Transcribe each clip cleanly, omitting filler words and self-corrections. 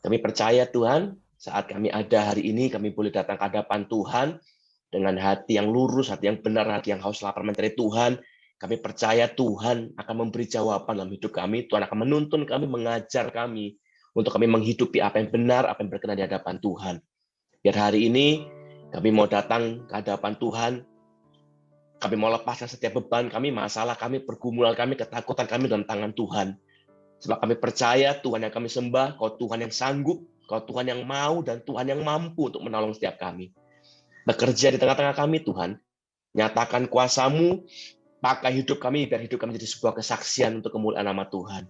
Kami percaya Tuhan, saat kami ada hari ini, kami boleh datang ke hadapan Tuhan dengan hati yang lurus, hati yang benar, hati yang haus lapar mencari Tuhan. Kami percaya Tuhan akan memberi jawaban dalam hidup kami. Tuhan akan menuntun kami, mengajar kami untuk kami menghidupi apa yang benar, apa yang berkenan di hadapan Tuhan. Biar hari ini kami mau datang ke hadapan Tuhan, kami mau lepaskan setiap beban kami, masalah kami, pergumulan kami, ketakutan kami dalam tangan Tuhan. Sebab kami percaya Tuhan yang kami sembah, Kau Tuhan yang sanggup, Kau Tuhan yang mau, dan Tuhan yang mampu untuk menolong setiap kami. Bekerja di tengah-tengah kami, Tuhan. Nyatakan kuasa-Mu, pakai hidup kami, biar hidup kami jadi sebuah kesaksian untuk kemuliaan nama Tuhan.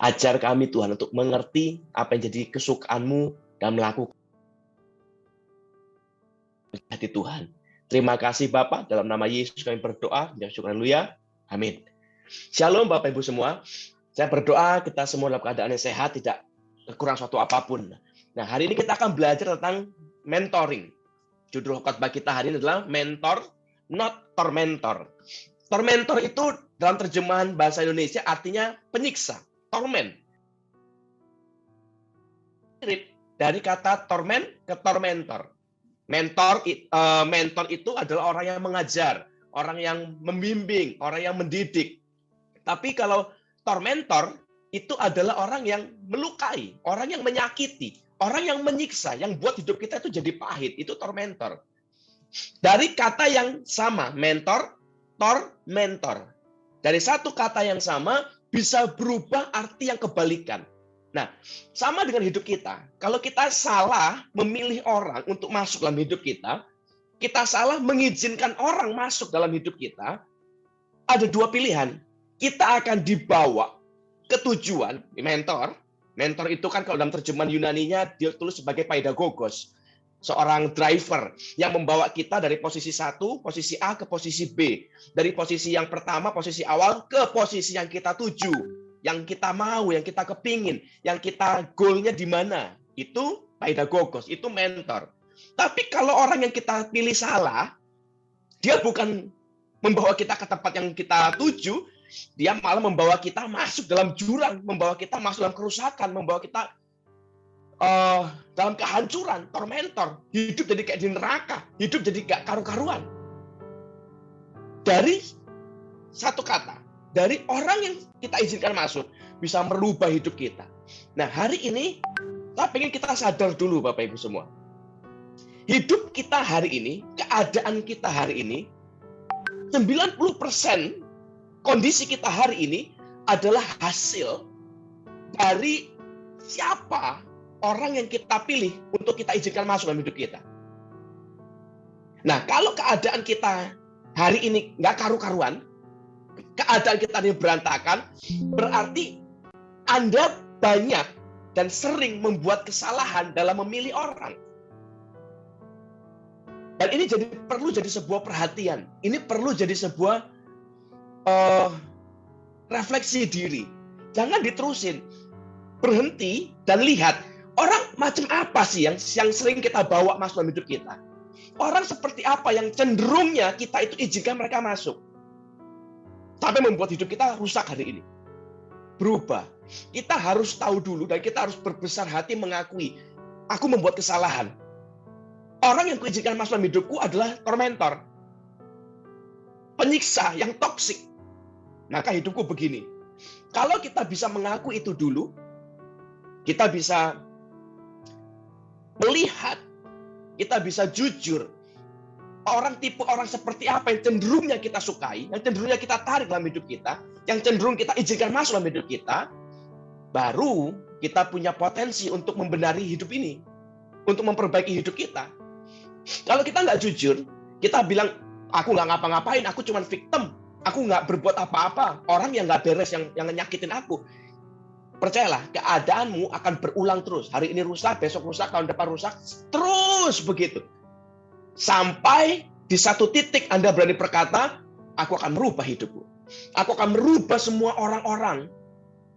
Ajar kami, Tuhan, untuk mengerti apa yang jadi kesukaan-Mu dan melakukan hati Tuhan. Terima kasih Bapak, dalam nama Yesus kami berdoa, haleluya, amin. Shalom Bapak Ibu semua, saya berdoa kita semua dalam keadaan yang sehat, tidak kurang suatu apapun. Nah, hari ini kita akan belajar tentang mentoring. Judul khotbah kita hari ini adalah mentor, not tormentor. Tormentor itu dalam terjemahan bahasa Indonesia artinya penyiksa, torment. Dari kata torment ke tormentor. Mentor itu adalah orang yang mengajar, orang yang membimbing, orang yang mendidik. Tapi kalau tormentor itu adalah orang yang melukai, orang yang menyakiti, orang yang menyiksa, yang buat hidup kita itu jadi pahit. Itu tormentor. Dari kata yang sama, mentor, tormentor. Dari satu kata yang sama bisa berubah arti yang kebalikan. Nah, sama dengan hidup kita. Kalau kita salah memilih orang untuk masuk dalam hidup kita salah mengizinkan orang masuk dalam hidup kita, ada dua pilihan. Kita akan dibawa ke tujuan, mentor. Mentor itu kan kalau dalam terjemahan Yunaninya dia tulis sebagai paidagogos. Seorang driver yang membawa kita dari posisi satu, posisi A ke posisi B. Dari posisi yang pertama, posisi awal, ke posisi yang kita tuju. Yang kita mau, yang kita kepingin, yang kita goalnya di mana. Itu paidagogos, itu mentor. Tapi kalau orang yang kita pilih salah, dia bukan membawa kita ke tempat yang kita tuju, dia malah membawa kita masuk dalam jurang, membawa kita masuk dalam kerusakan, membawa kita dalam kehancuran, tormentor. Hidup jadi kayak di neraka, hidup jadi gak karu-karuan. Dari satu kata, dari orang yang kita izinkan masuk, bisa merubah hidup kita. Nah, hari ini, saya pengen kita sadar dulu Bapak Ibu semua. Hidup kita hari ini, keadaan kita hari ini, 90% kondisi kita hari ini adalah hasil dari siapa orang yang kita pilih untuk kita izinkan masuk dalam hidup kita. Nah, kalau keadaan kita hari ini nggak karu-karuan, keadaan kita ini berantakan, berarti Anda banyak dan sering membuat kesalahan dalam memilih orang. Dan ini perlu jadi sebuah perhatian. Ini perlu jadi sebuah refleksi diri. Jangan diterusin. Berhenti dan lihat, orang macam apa sih yang sering kita bawa masuk dalam hidup kita? Orang seperti apa yang cenderungnya kita itu izinkan mereka masuk? Sampai membuat hidup kita rusak hari ini. Berubah. Kita harus tahu dulu dan kita harus berbesar hati mengakui, aku membuat kesalahan. Orang yang kuizinkan masuk dalam hidupku adalah tormentor. Penyiksa yang toksik. Maka hidupku begini. Kalau kita bisa mengaku itu dulu, kita bisa melihat, kita bisa jujur, tipe orang seperti apa yang cenderungnya kita sukai, yang cenderungnya kita tarik dalam hidup kita, yang cenderung kita izinkan masuk dalam hidup kita, baru kita punya potensi untuk membenari hidup ini, untuk memperbaiki hidup kita. Kalau kita nggak jujur, kita bilang, aku nggak ngapa-ngapain, aku cuma victim, aku nggak berbuat apa-apa, orang yang nggak beres, yang nyakitin aku. Percayalah, keadaanmu akan berulang terus. Hari ini rusak, besok rusak, tahun depan rusak, terus begitu. Sampai di satu titik Anda berani berkata, aku akan merubah hidupku. Aku akan merubah semua orang-orang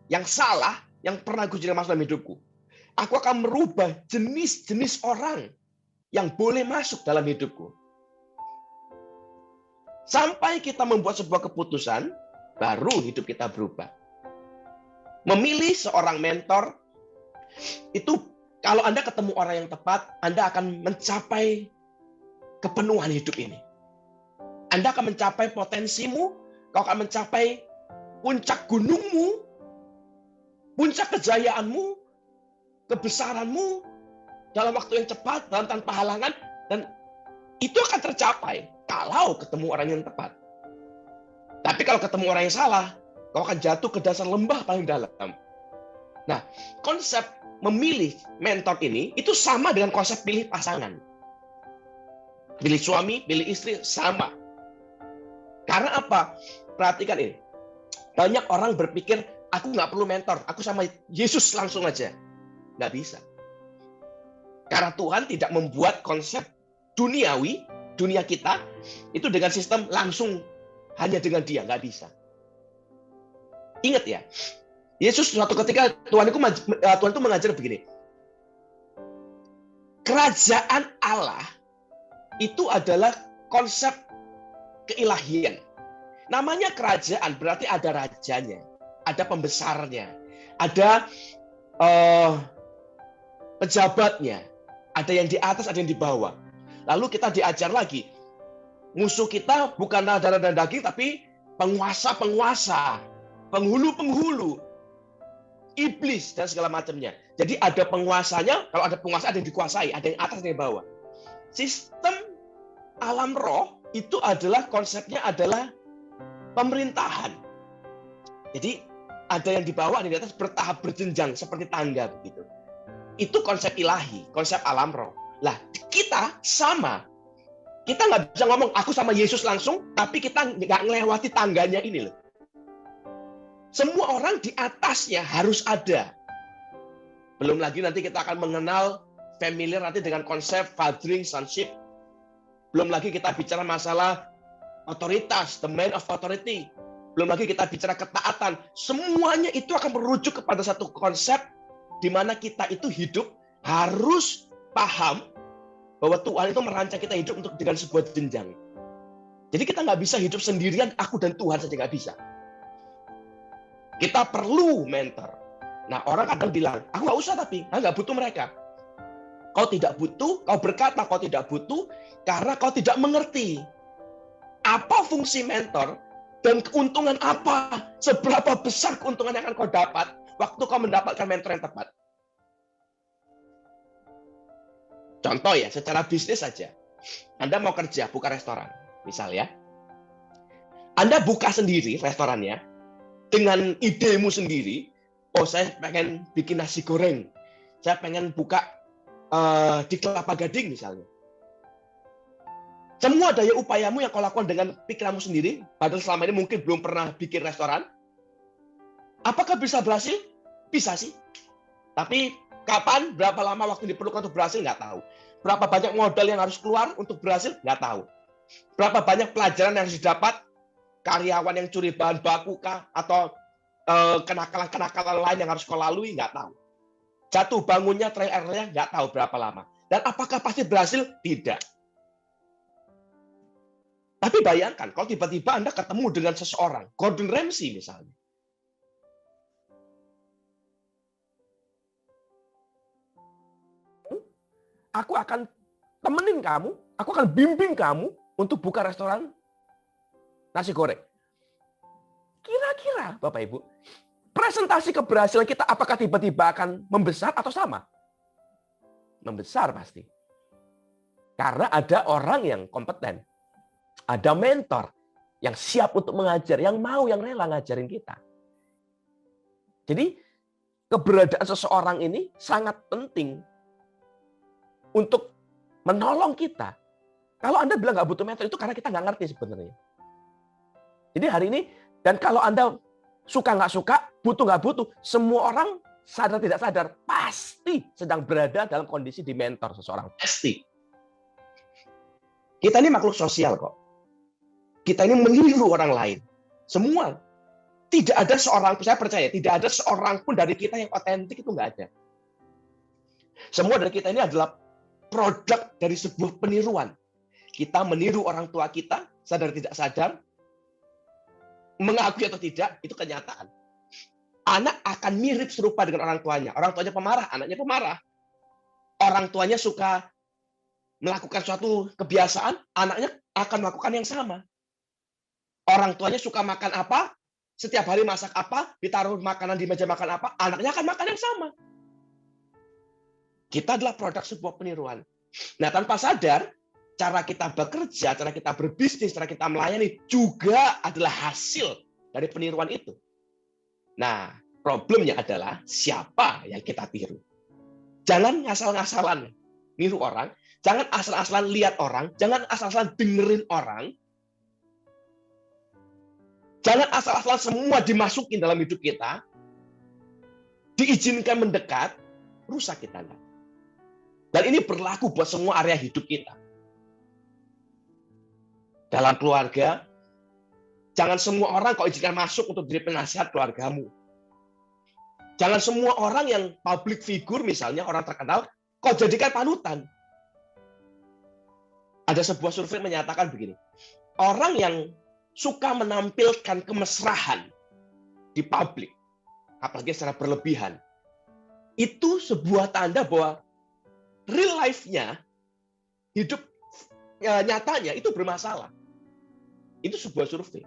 yang salah, yang pernah aku masuk dalam hidupku. Aku akan merubah jenis-jenis orang yang boleh masuk dalam hidupku. Sampai kita membuat sebuah keputusan, baru hidup kita berubah. Memilih seorang mentor, Itu kalau Anda ketemu orang yang tepat, Anda akan mencapai kepenuhan hidup ini. Anda akan mencapai potensimu, kau akan mencapai puncak gunungmu, puncak kejayaanmu, kebesaranmu dalam waktu yang cepat, dalam tanpa halangan, dan itu akan tercapai kalau ketemu orang yang tepat. Tapi kalau ketemu orang yang salah, kau akan jatuh ke dasar lembah paling dalam. Nah, konsep memilih mentor ini itu sama dengan konsep pilih pasangan. Pilih suami, pilih istri, sama. Karena apa? Perhatikan ini. Banyak orang berpikir, aku nggak perlu mentor, aku sama Yesus langsung aja. Nggak bisa. Karena Tuhan tidak membuat konsep duniawi, dunia kita, itu dengan sistem langsung hanya dengan dia, nggak bisa. Ingat ya, Yesus suatu ketika Tuhan itu mengajar begini. Kerajaan Allah itu adalah konsep keilahian. Namanya kerajaan berarti ada rajanya, ada pembesarnya, ada pejabatnya, ada yang di atas, ada yang di bawah. Lalu kita diajar lagi, musuh kita bukanlah darah dan daging, tapi penguasa-penguasa, penghulu-penghulu, iblis, dan segala macamnya. Jadi ada penguasanya, kalau ada penguasa ada yang dikuasai, ada yang atas, ada yang bawah. Sistem alam roh itu adalah konsepnya adalah pemerintahan. Jadi ada yang di bawah, ada yang di atas, bertahap berjenjang seperti tangga begitu. Itu konsep ilahi, konsep alam roh. Lah kita sama. Kita nggak bisa ngomong aku sama Yesus langsung, tapi kita nggak melewati tangganya ini loh. Semua orang di atasnya harus ada. Belum lagi nanti kita akan mengenal familiar nanti dengan konsep fathering sonship. Belum lagi kita bicara masalah otoritas, the man of authority. Belum lagi kita bicara ketaatan. Semuanya itu akan merujuk kepada satu konsep di mana kita itu hidup harus paham bahwa Tuhan itu merancang kita hidup untuk dengan sebuah jenjang. Jadi kita nggak bisa hidup sendirian, aku dan Tuhan saja nggak bisa. Kita perlu mentor. Nah, orang kadang bilang, aku nggak usah tapi, aku nggak butuh mereka. Kau tidak butuh, kau berkata kau tidak butuh, karena kau tidak mengerti apa fungsi mentor dan keuntungan apa, seberapa besar keuntungan yang akan kau dapat waktu kau mendapatkan mentor yang tepat. Contoh ya, secara bisnis saja. Anda mau kerja, buka restoran, misalnya. Anda buka sendiri restorannya, dengan idemu sendiri, oh saya pengen bikin nasi goreng, saya pengen buka di Kelapa Gading misalnya. Semua daya upayamu yang kau lakukan dengan pikiranmu sendiri, padahal selama ini mungkin belum pernah bikin restoran, apakah bisa berhasil? Bisa sih. Tapi kapan, berapa lama waktu diperlukan untuk berhasil, nggak tahu. Berapa banyak modal yang harus keluar untuk berhasil, nggak tahu. Berapa banyak pelajaran yang harus didapat, karyawan yang curi bahan baku kah, atau kenakalan-kenakalan lain yang harus kau lalui, nggak tahu. Jatuh bangunnya, trial error-nya, nggak tahu berapa lama. Dan apakah pasti berhasil? Tidak. Tapi bayangkan, kalau tiba-tiba Anda ketemu dengan seseorang, Gordon Ramsay misalnya. Aku akan temenin kamu, aku akan bimbing kamu untuk buka restoran nasi goreng. Kira-kira, Bapak Ibu, presentasi keberhasilan kita apakah tiba-tiba akan membesar atau sama? Membesar pasti. Karena ada orang yang kompeten. Ada mentor yang siap untuk mengajar, yang mau, yang rela ngajarin kita. Jadi, keberadaan seseorang ini sangat penting untuk menolong kita. Kalau Anda bilang nggak butuh mentor, itu karena kita nggak ngerti sebenarnya. Jadi hari ini, dan kalau Anda suka nggak suka, butuh nggak butuh, semua orang sadar tidak sadar, pasti sedang berada dalam kondisi di mentor seseorang. Pasti. Kita ini makhluk sosial kok. Kita ini meniru orang lain. Semua. Tidak ada seorang, saya percaya, tidak ada seorang pun dari kita yang otentik, itu nggak ada. Semua dari kita ini adalah produk dari sebuah peniruan. Kita meniru orang tua kita, sadar tidak sadar, mengakui atau tidak, itu kenyataan. Anak akan mirip serupa dengan orang tuanya. Orang tuanya pemarah, anaknya pemarah. Orang tuanya suka melakukan suatu kebiasaan, anaknya akan melakukan yang sama. Orang tuanya suka makan apa, setiap hari masak apa, ditaruh makanan di meja makan apa, anaknya akan makan yang sama. Kita adalah produk sebuah peniruan. Nah, tanpa sadar, cara kita bekerja, cara kita berbisnis, cara kita melayani juga adalah hasil dari peniruan itu. Nah, problemnya adalah siapa yang kita tiru. Jangan ngasal-ngasalan niru orang, jangan asal-asalan lihat orang, jangan asal-asalan dengerin orang, jangan asal-asalan semua dimasukin dalam hidup kita, diizinkan mendekat, rusak kita. Dan ini berlaku buat semua area hidup kita. Dalam keluarga, jangan semua orang kau izinkan masuk untuk jadi penasihat keluargamu. Jangan semua orang yang public figure, misalnya orang terkenal, kau jadikan panutan. Ada sebuah survei menyatakan begini, orang yang suka menampilkan kemesraan di publik, apalagi secara berlebihan, itu sebuah tanda bahwa real life-nya, hidup nyatanya itu bermasalah. Itu sebuah survei.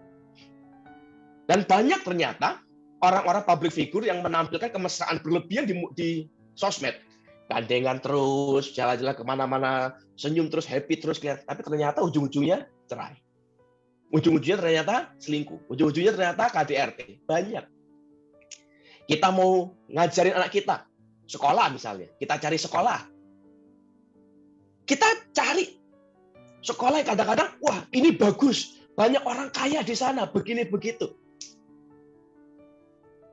Dan banyak ternyata orang-orang public figure yang menampilkan kemesraan berlebihan di sosmed. Gandengan terus, jalan-jalan kemana-mana, senyum terus, happy terus. Tapi ternyata ujung-ujungnya cerai. Ujung-ujungnya ternyata selingkuh. Ujung-ujungnya ternyata KDRT. Banyak. Kita mau ngajarin anak kita, sekolah misalnya. Kita cari sekolah. Kita cari sekolah yang kadang-kadang, wah ini bagus. Banyak orang kaya di sana, begini-begitu.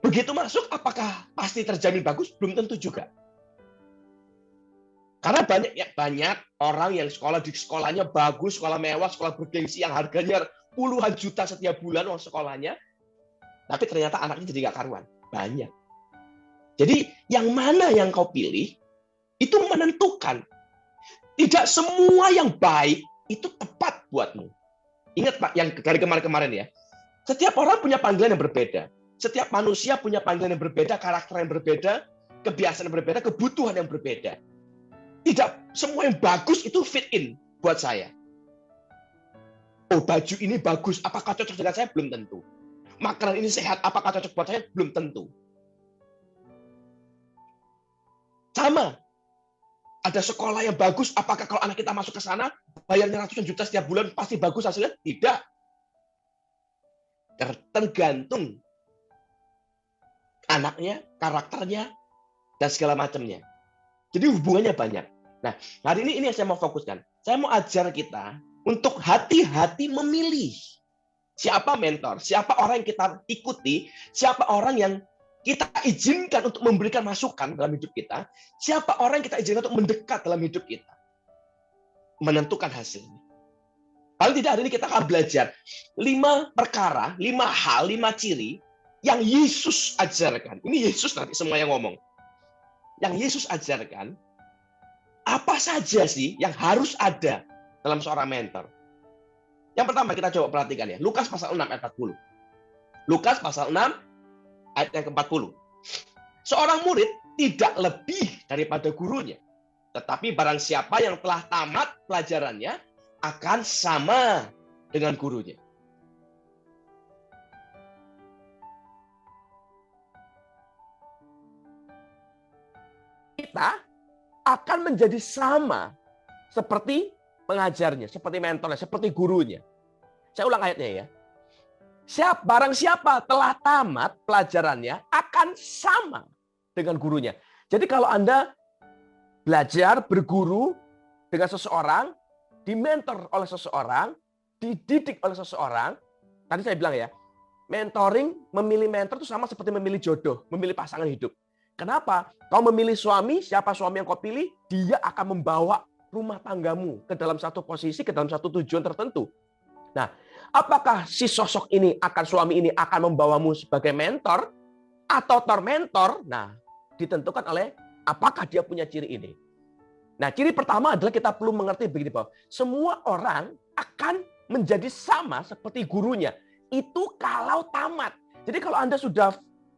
Begitu masuk, apakah pasti terjamin bagus? Belum tentu juga. Karena banyak orang yang sekolah di sekolahnya bagus, sekolah mewah, sekolah bergengsi yang harganya puluhan juta setiap bulan uang sekolahnya, tapi ternyata anaknya jadi nggak karuan. Banyak. Jadi yang mana yang kau pilih, itu menentukan. Tidak semua yang baik itu tepat buatmu. Ingat Pak, yang dari kemarin-kemarin ya, setiap orang punya panggilan yang berbeda. Setiap manusia punya panggilan yang berbeda, karakter yang berbeda, kebiasaan yang berbeda, kebutuhan yang berbeda. Tidak semua yang bagus itu fit in buat saya. Oh, baju ini bagus, apakah cocok dengan saya? Belum tentu. Makanan ini sehat, apakah cocok buat saya? Belum tentu. Sama. Ada sekolah yang bagus, apakah kalau anak kita masuk ke sana, bayarnya ratusan juta setiap bulan, pasti bagus hasilnya? Tidak. Tergantung anaknya, karakternya, dan segala macamnya. Jadi hubungannya banyak. Nah, hari ini yang saya mau fokuskan. Saya mau ajar kita untuk hati-hati memilih siapa mentor, siapa orang yang kita ikuti, siapa orang yang kita izinkan untuk memberikan masukan dalam hidup kita, siapa orang yang kita izinkan untuk mendekat dalam hidup kita. Menentukan hasilnya. Paling tidak hari ini kita akan belajar 5 perkara, 5 hal, 5 ciri yang Yesus ajarkan. Ini Yesus nanti semua yang ngomong. Yang Yesus ajarkan, apa saja sih yang harus ada dalam seorang mentor? Yang pertama kita coba perhatikan ya, Lukas pasal 6 ayat 40. Lukas pasal 6 ayat yang ke-40. Seorang murid tidak lebih daripada gurunya. Tetapi barang siapa yang telah tamat pelajarannya akan sama dengan gurunya. Kita akan menjadi sama seperti pengajarnya, seperti mentornya, seperti gurunya. Saya ulang ayatnya ya. Barang siapa telah tamat pelajarannya akan sama dengan gurunya. Jadi kalau Anda belajar, berguru dengan seseorang, dimentor oleh seseorang, dididik oleh seseorang, tadi saya bilang ya, mentoring, memilih mentor itu sama seperti memilih jodoh, memilih pasangan hidup. Kenapa? Kau memilih suami, siapa suami yang kau pilih, dia akan membawa rumah tanggamu ke dalam satu posisi, ke dalam satu tujuan tertentu. Nah, apakah si sosok ini, suami ini akan membawamu sebagai mentor atau tormentor? Nah, ditentukan oleh apakah dia punya ciri ini. Nah, ciri pertama adalah kita perlu mengerti begini bahwa semua orang akan menjadi sama seperti gurunya. Itu kalau tamat. Jadi kalau Anda sudah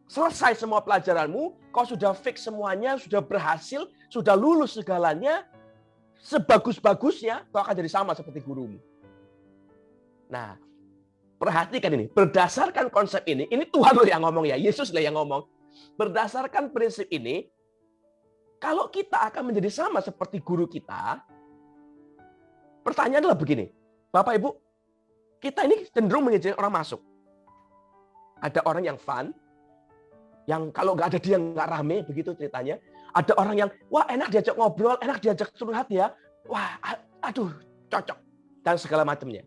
selesai semua pelajaranmu, kau sudah fix semuanya, sudah berhasil, sudah lulus segalanya, sebagus-bagusnya, kau akan jadi sama seperti gurumu. Nah, perhatikan ini, berdasarkan konsep ini Tuhan loh yang ngomong ya, Yesus lah yang ngomong. Berdasarkan prinsip ini, kalau kita akan menjadi sama seperti guru kita, pertanyaan adalah begini, Bapak Ibu, kita ini cenderung mengizinkan orang masuk. Ada orang yang fun, yang kalau nggak ada dia nggak rame, begitu ceritanya. Ada orang yang, wah enak diajak ngobrol, enak diajak curhat ya, wah aduh cocok, dan segala macamnya.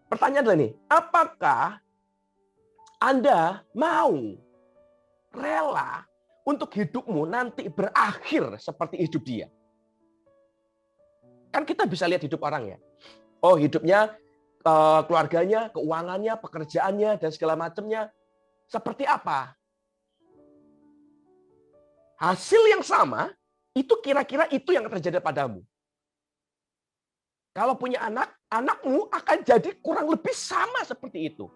Pertanyaan adalah ini, apakah Anda mau rela untuk hidupmu nanti berakhir seperti hidup dia? Kan kita bisa lihat hidup orang ya. Oh hidupnya, keluarganya, keuangannya, pekerjaannya, dan segala macamnya. Seperti apa? Hasil yang sama, itu kira-kira itu yang terjadi padamu. Kalau punya anak, anakmu akan jadi kurang lebih sama seperti itu.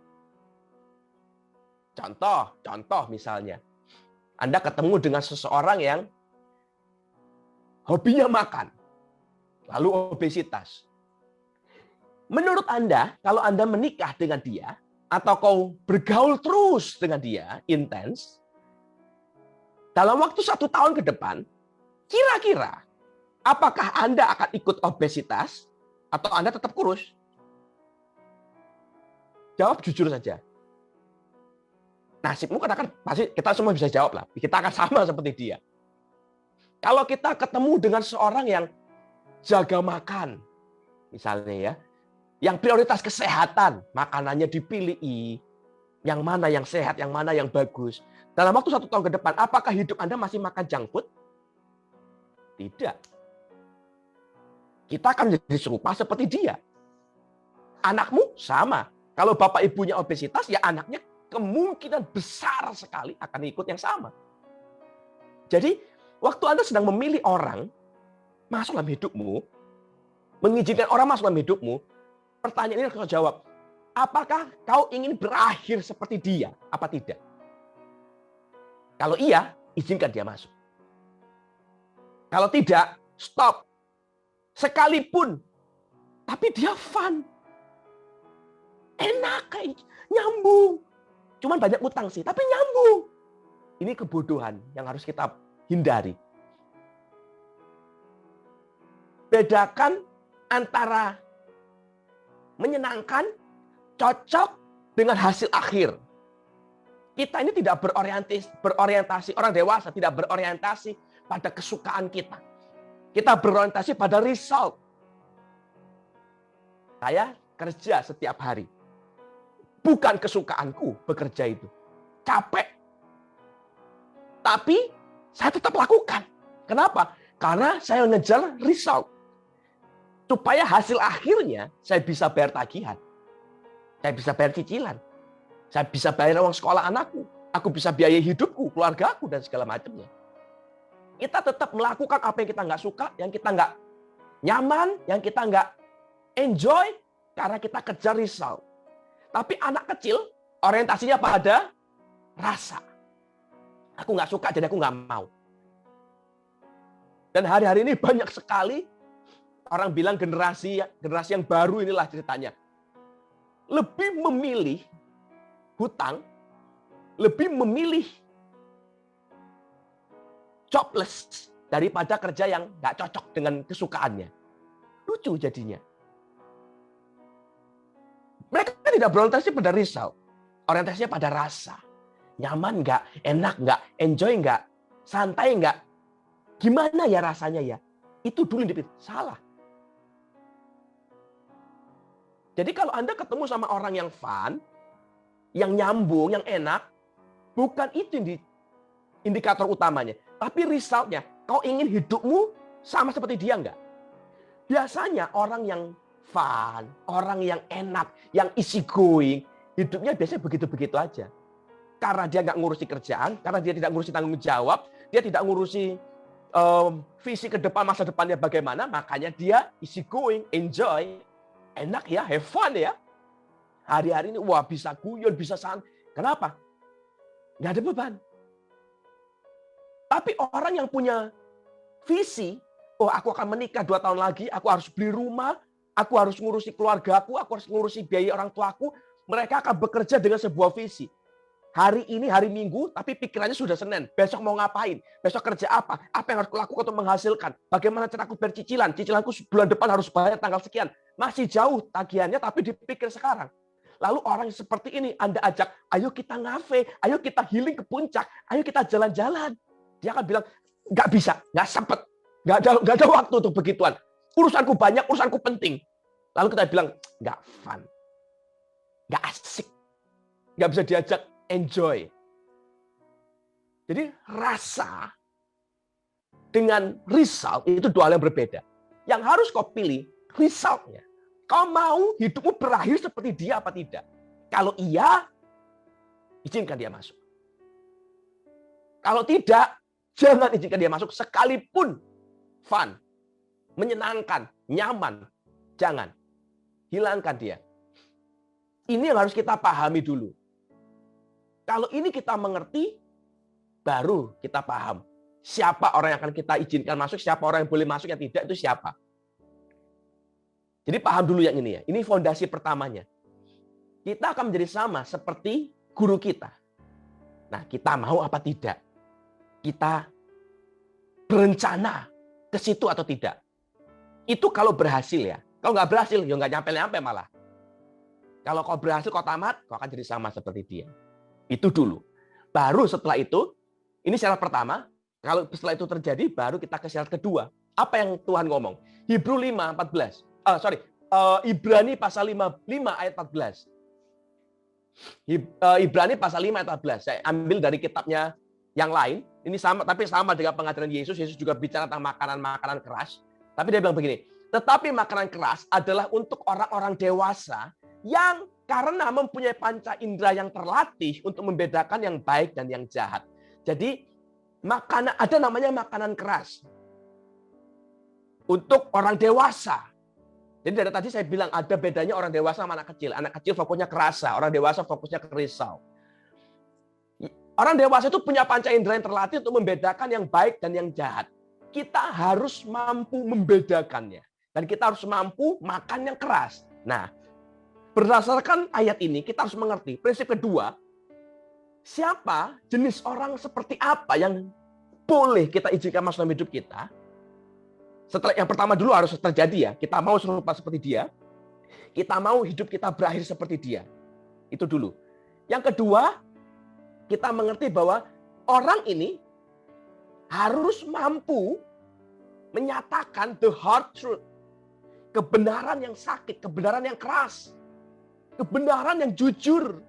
Contoh misalnya. Anda ketemu dengan seseorang yang hobinya makan, lalu obesitas. Menurut Anda, kalau Anda menikah dengan dia, atau kau bergaul terus dengan dia, intens, dalam waktu 1 tahun ke depan, kira-kira apakah Anda akan ikut obesitas, atau Anda tetap kurus? Jawab jujur saja. Nasibmu kan pasti kita semua bisa jawab lah. Kita akan sama seperti dia. Kalau kita ketemu dengan seorang yang jaga makan, misalnya ya, yang prioritas kesehatan, makanannya dipilih, yang mana yang sehat, yang mana yang bagus. Dalam waktu 1 tahun ke depan, apakah hidup Anda masih makan junk food? Tidak. Kita akan jadi serupa seperti dia. Anakmu sama. Kalau bapak ibunya obesitas, ya anaknya kemungkinan besar sekali akan ikut yang sama. Jadi, waktu Anda sedang memilih orang masuk dalam hidupmu, mengizinkan orang masuk dalam hidupmu, pertanyaan ini harus jawab. Apakah kau ingin berakhir seperti dia? Apa tidak? Kalau iya, izinkan dia masuk. Kalau tidak, stop. Sekalipun, tapi dia fun. Enak, kayak nyambung. Cuman banyak utang sih, tapi nyambung. Ini kebodohan yang harus kita hindari. Bedakan antara menyenangkan, cocok dengan hasil akhir. Kita ini tidak berorientasi, orang dewasa tidak berorientasi pada kesukaan kita. Kita berorientasi pada result. Saya kerja setiap hari. Bukan kesukaanku bekerja itu. Capek. Tapi saya tetap lakukan. Kenapa? Karena saya ngejar result. Supaya hasil akhirnya saya bisa bayar tagihan. Saya bisa bayar cicilan. Saya bisa bayar uang sekolah anakku. Aku bisa biayai hidupku, keluargaku, dan segala macamnya. Kita tetap melakukan apa yang kita nggak suka, yang kita nggak nyaman, yang kita nggak enjoy, karena kita kejar result. Tapi anak kecil orientasinya pada rasa. Aku nggak suka, jadi aku nggak mau. Dan hari-hari ini banyak sekali orang bilang generasi yang baru inilah ceritanya. Lebih memilih hutang, lebih memilih jobless daripada kerja yang nggak cocok dengan kesukaannya. Lucu jadinya. Mereka tidak berorientasi pada result. Orientasinya pada rasa. Nyaman nggak? Enak nggak? Enjoy nggak? Santai nggak? Gimana ya rasanya ya? Itu dulu yang dipilih. Salah. Jadi kalau Anda ketemu sama orang yang fun, yang nyambung, yang enak, bukan itu yang indikator utamanya. Tapi resultnya, kau ingin hidupmu sama seperti dia enggak? Biasanya orang yang fun, orang yang enak, yang easy going, hidupnya biasanya begitu-begitu aja. Karena dia nggak ngurusi kerjaan, karena dia tidak ngurusi tanggung jawab, dia tidak ngurusi visi ke depan, masa depannya bagaimana, makanya dia easy going, enjoy, enak ya, have fun ya. Hari-hari ini, wah bisa guyon, bisa santai. Kenapa? Nggak ada beban. Tapi orang yang punya visi, oh aku akan menikah 2 tahun lagi, aku harus beli rumah, aku harus ngurusi keluargaku, aku harus ngurusi biaya orang tuaku. Mereka akan bekerja dengan sebuah visi. Hari ini hari Minggu, tapi pikirannya sudah Senin. Besok mau ngapain? Besok kerja apa? Apa yang harus kulakukan untuk menghasilkan? Bagaimana cara aku bercicilan? Cicilanku bulan depan harus bayar tanggal sekian. Masih jauh tagihannya, tapi dipikir sekarang. Lalu orang seperti ini Anda ajak, ayo kita ngafe, ayo kita healing ke puncak, ayo kita jalan-jalan. Dia akan bilang, nggak bisa, nggak sempet, nggak ada waktu untuk begituan. Urusanku banyak, urusanku penting. Lalu kita bilang, nggak fun, nggak asik, nggak bisa diajak enjoy. Jadi rasa dengan result itu 2 hal yang berbeda. Yang harus kau pilih resultnya. Kau mau hidupmu berakhir seperti dia apa tidak? Kalau iya, izinkan dia masuk. Kalau tidak, jangan izinkan dia masuk sekalipun fun, menyenangkan, nyaman. Jangan. Hilangkan dia. Ini yang harus kita pahami dulu. Kalau ini kita mengerti, baru kita paham. Siapa orang yang akan kita izinkan masuk, siapa orang yang boleh masuk, yang tidak, itu siapa. Jadi paham dulu yang ini ya. Ini fondasi pertamanya. Kita akan menjadi sama seperti guru kita. Nah, kita mau apa tidak? Kita berencana ke situ atau tidak? Itu kalau berhasil ya. Kalau nggak berhasil, ya nggak nyampe-nyampe malah. Kalau kau berhasil, kau tamat, kau akan jadi sama seperti dia. Itu dulu. Baru setelah itu, ini syarat pertama. Kalau setelah itu terjadi, baru kita ke syarat kedua. Apa yang Tuhan ngomong? Hebrew 5:14. Ibrani pasal 5 ayat 14. Ibrani pasal 5 ayat 14. Saya ambil dari kitabnya yang lain. Ini sama, tapi sama dengan pengajaran Yesus. Yesus juga bicara tentang makanan-makanan keras. Tapi dia bilang begini, tetapi makanan keras adalah untuk orang-orang dewasa yang karena mempunyai panca indera yang terlatih untuk membedakan yang baik dan yang jahat. Jadi ada namanya makanan keras untuk orang dewasa. Jadi dari tadi saya bilang ada bedanya orang dewasa sama anak kecil. Anak kecil fokusnya ke rasa, orang dewasa fokusnya ke risau. Orang dewasa itu punya panca indera yang terlatih untuk membedakan yang baik dan yang jahat. Kita harus mampu membedakannya. Dan kita harus mampu makan yang keras. Nah, berdasarkan ayat ini kita harus mengerti. Prinsip kedua, siapa jenis orang seperti apa yang boleh kita izinkan masuk dalam hidup kita. Setelah yang pertama dulu harus terjadi ya. Kita mau serupa seperti dia. Kita mau hidup kita berakhir seperti dia. Itu dulu. Yang kedua, kita mengerti bahwa orang ini harus mampu menyatakan the hard truth. Kebenaran yang sakit, kebenaran yang keras. Kebenaran yang jujur.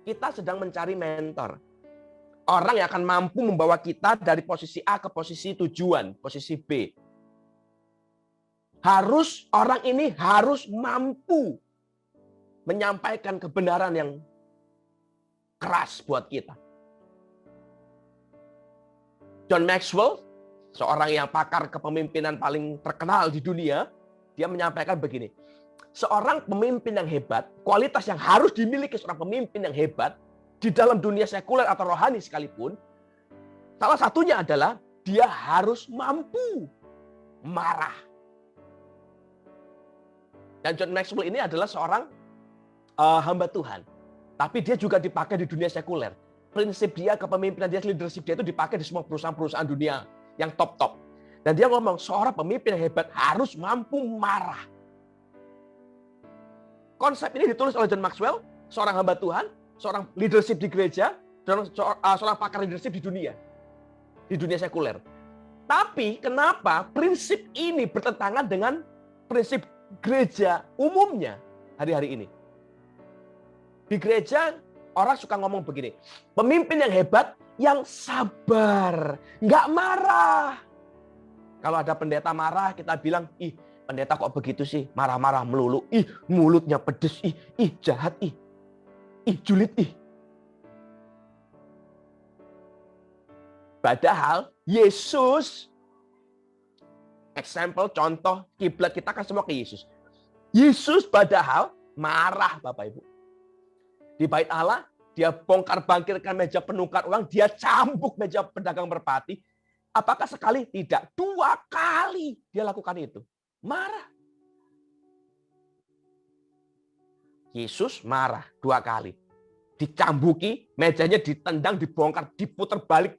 Kita sedang mencari mentor. Orang yang akan mampu membawa kita dari posisi A ke posisi tujuan, posisi B. Orang ini harus mampu menyampaikan kebenaran yang keras buat kita. John Maxwell, seorang yang pakar kepemimpinan paling terkenal di dunia, dia menyampaikan begini. Seorang pemimpin yang hebat, kualitas yang harus dimiliki seorang pemimpin yang hebat, di dalam dunia sekuler atau rohani sekalipun, salah satunya adalah dia harus mampu marah. Dan John Maxwell ini adalah seorang hamba Tuhan. Tapi dia juga dipakai di dunia sekuler. Prinsip dia, kepemimpinan dia, leadership dia itu dipakai di semua perusahaan-perusahaan dunia yang top-top. Dan dia ngomong, seorang pemimpin yang hebat harus mampu marah. Konsep ini ditulis oleh John Maxwell, seorang hamba Tuhan, seorang leadership di gereja, seorang pakar leadership di dunia sekuler. Tapi kenapa prinsip ini bertentangan dengan prinsip gereja umumnya hari-hari ini? Di gereja orang suka ngomong begini, pemimpin yang hebat, yang sabar, nggak marah. Kalau ada pendeta marah, kita bilang, ih pendeta kok begitu sih, marah-marah melulu, ih mulutnya pedes, ih jahat, ih julid, ih. Padahal Yesus, contoh, kiblat kita kan semua ke Yesus. Yesus padahal marah Bapak Ibu. Di bait Allah, dia bongkar bangkirkan meja penukar uang, dia cambuk meja pedagang merpati. Apakah sekali? Tidak. 2 kali dia lakukan itu. Marah. Yesus marah 2 kali. Dicambuki, mejanya ditendang, dibongkar, diputar balik,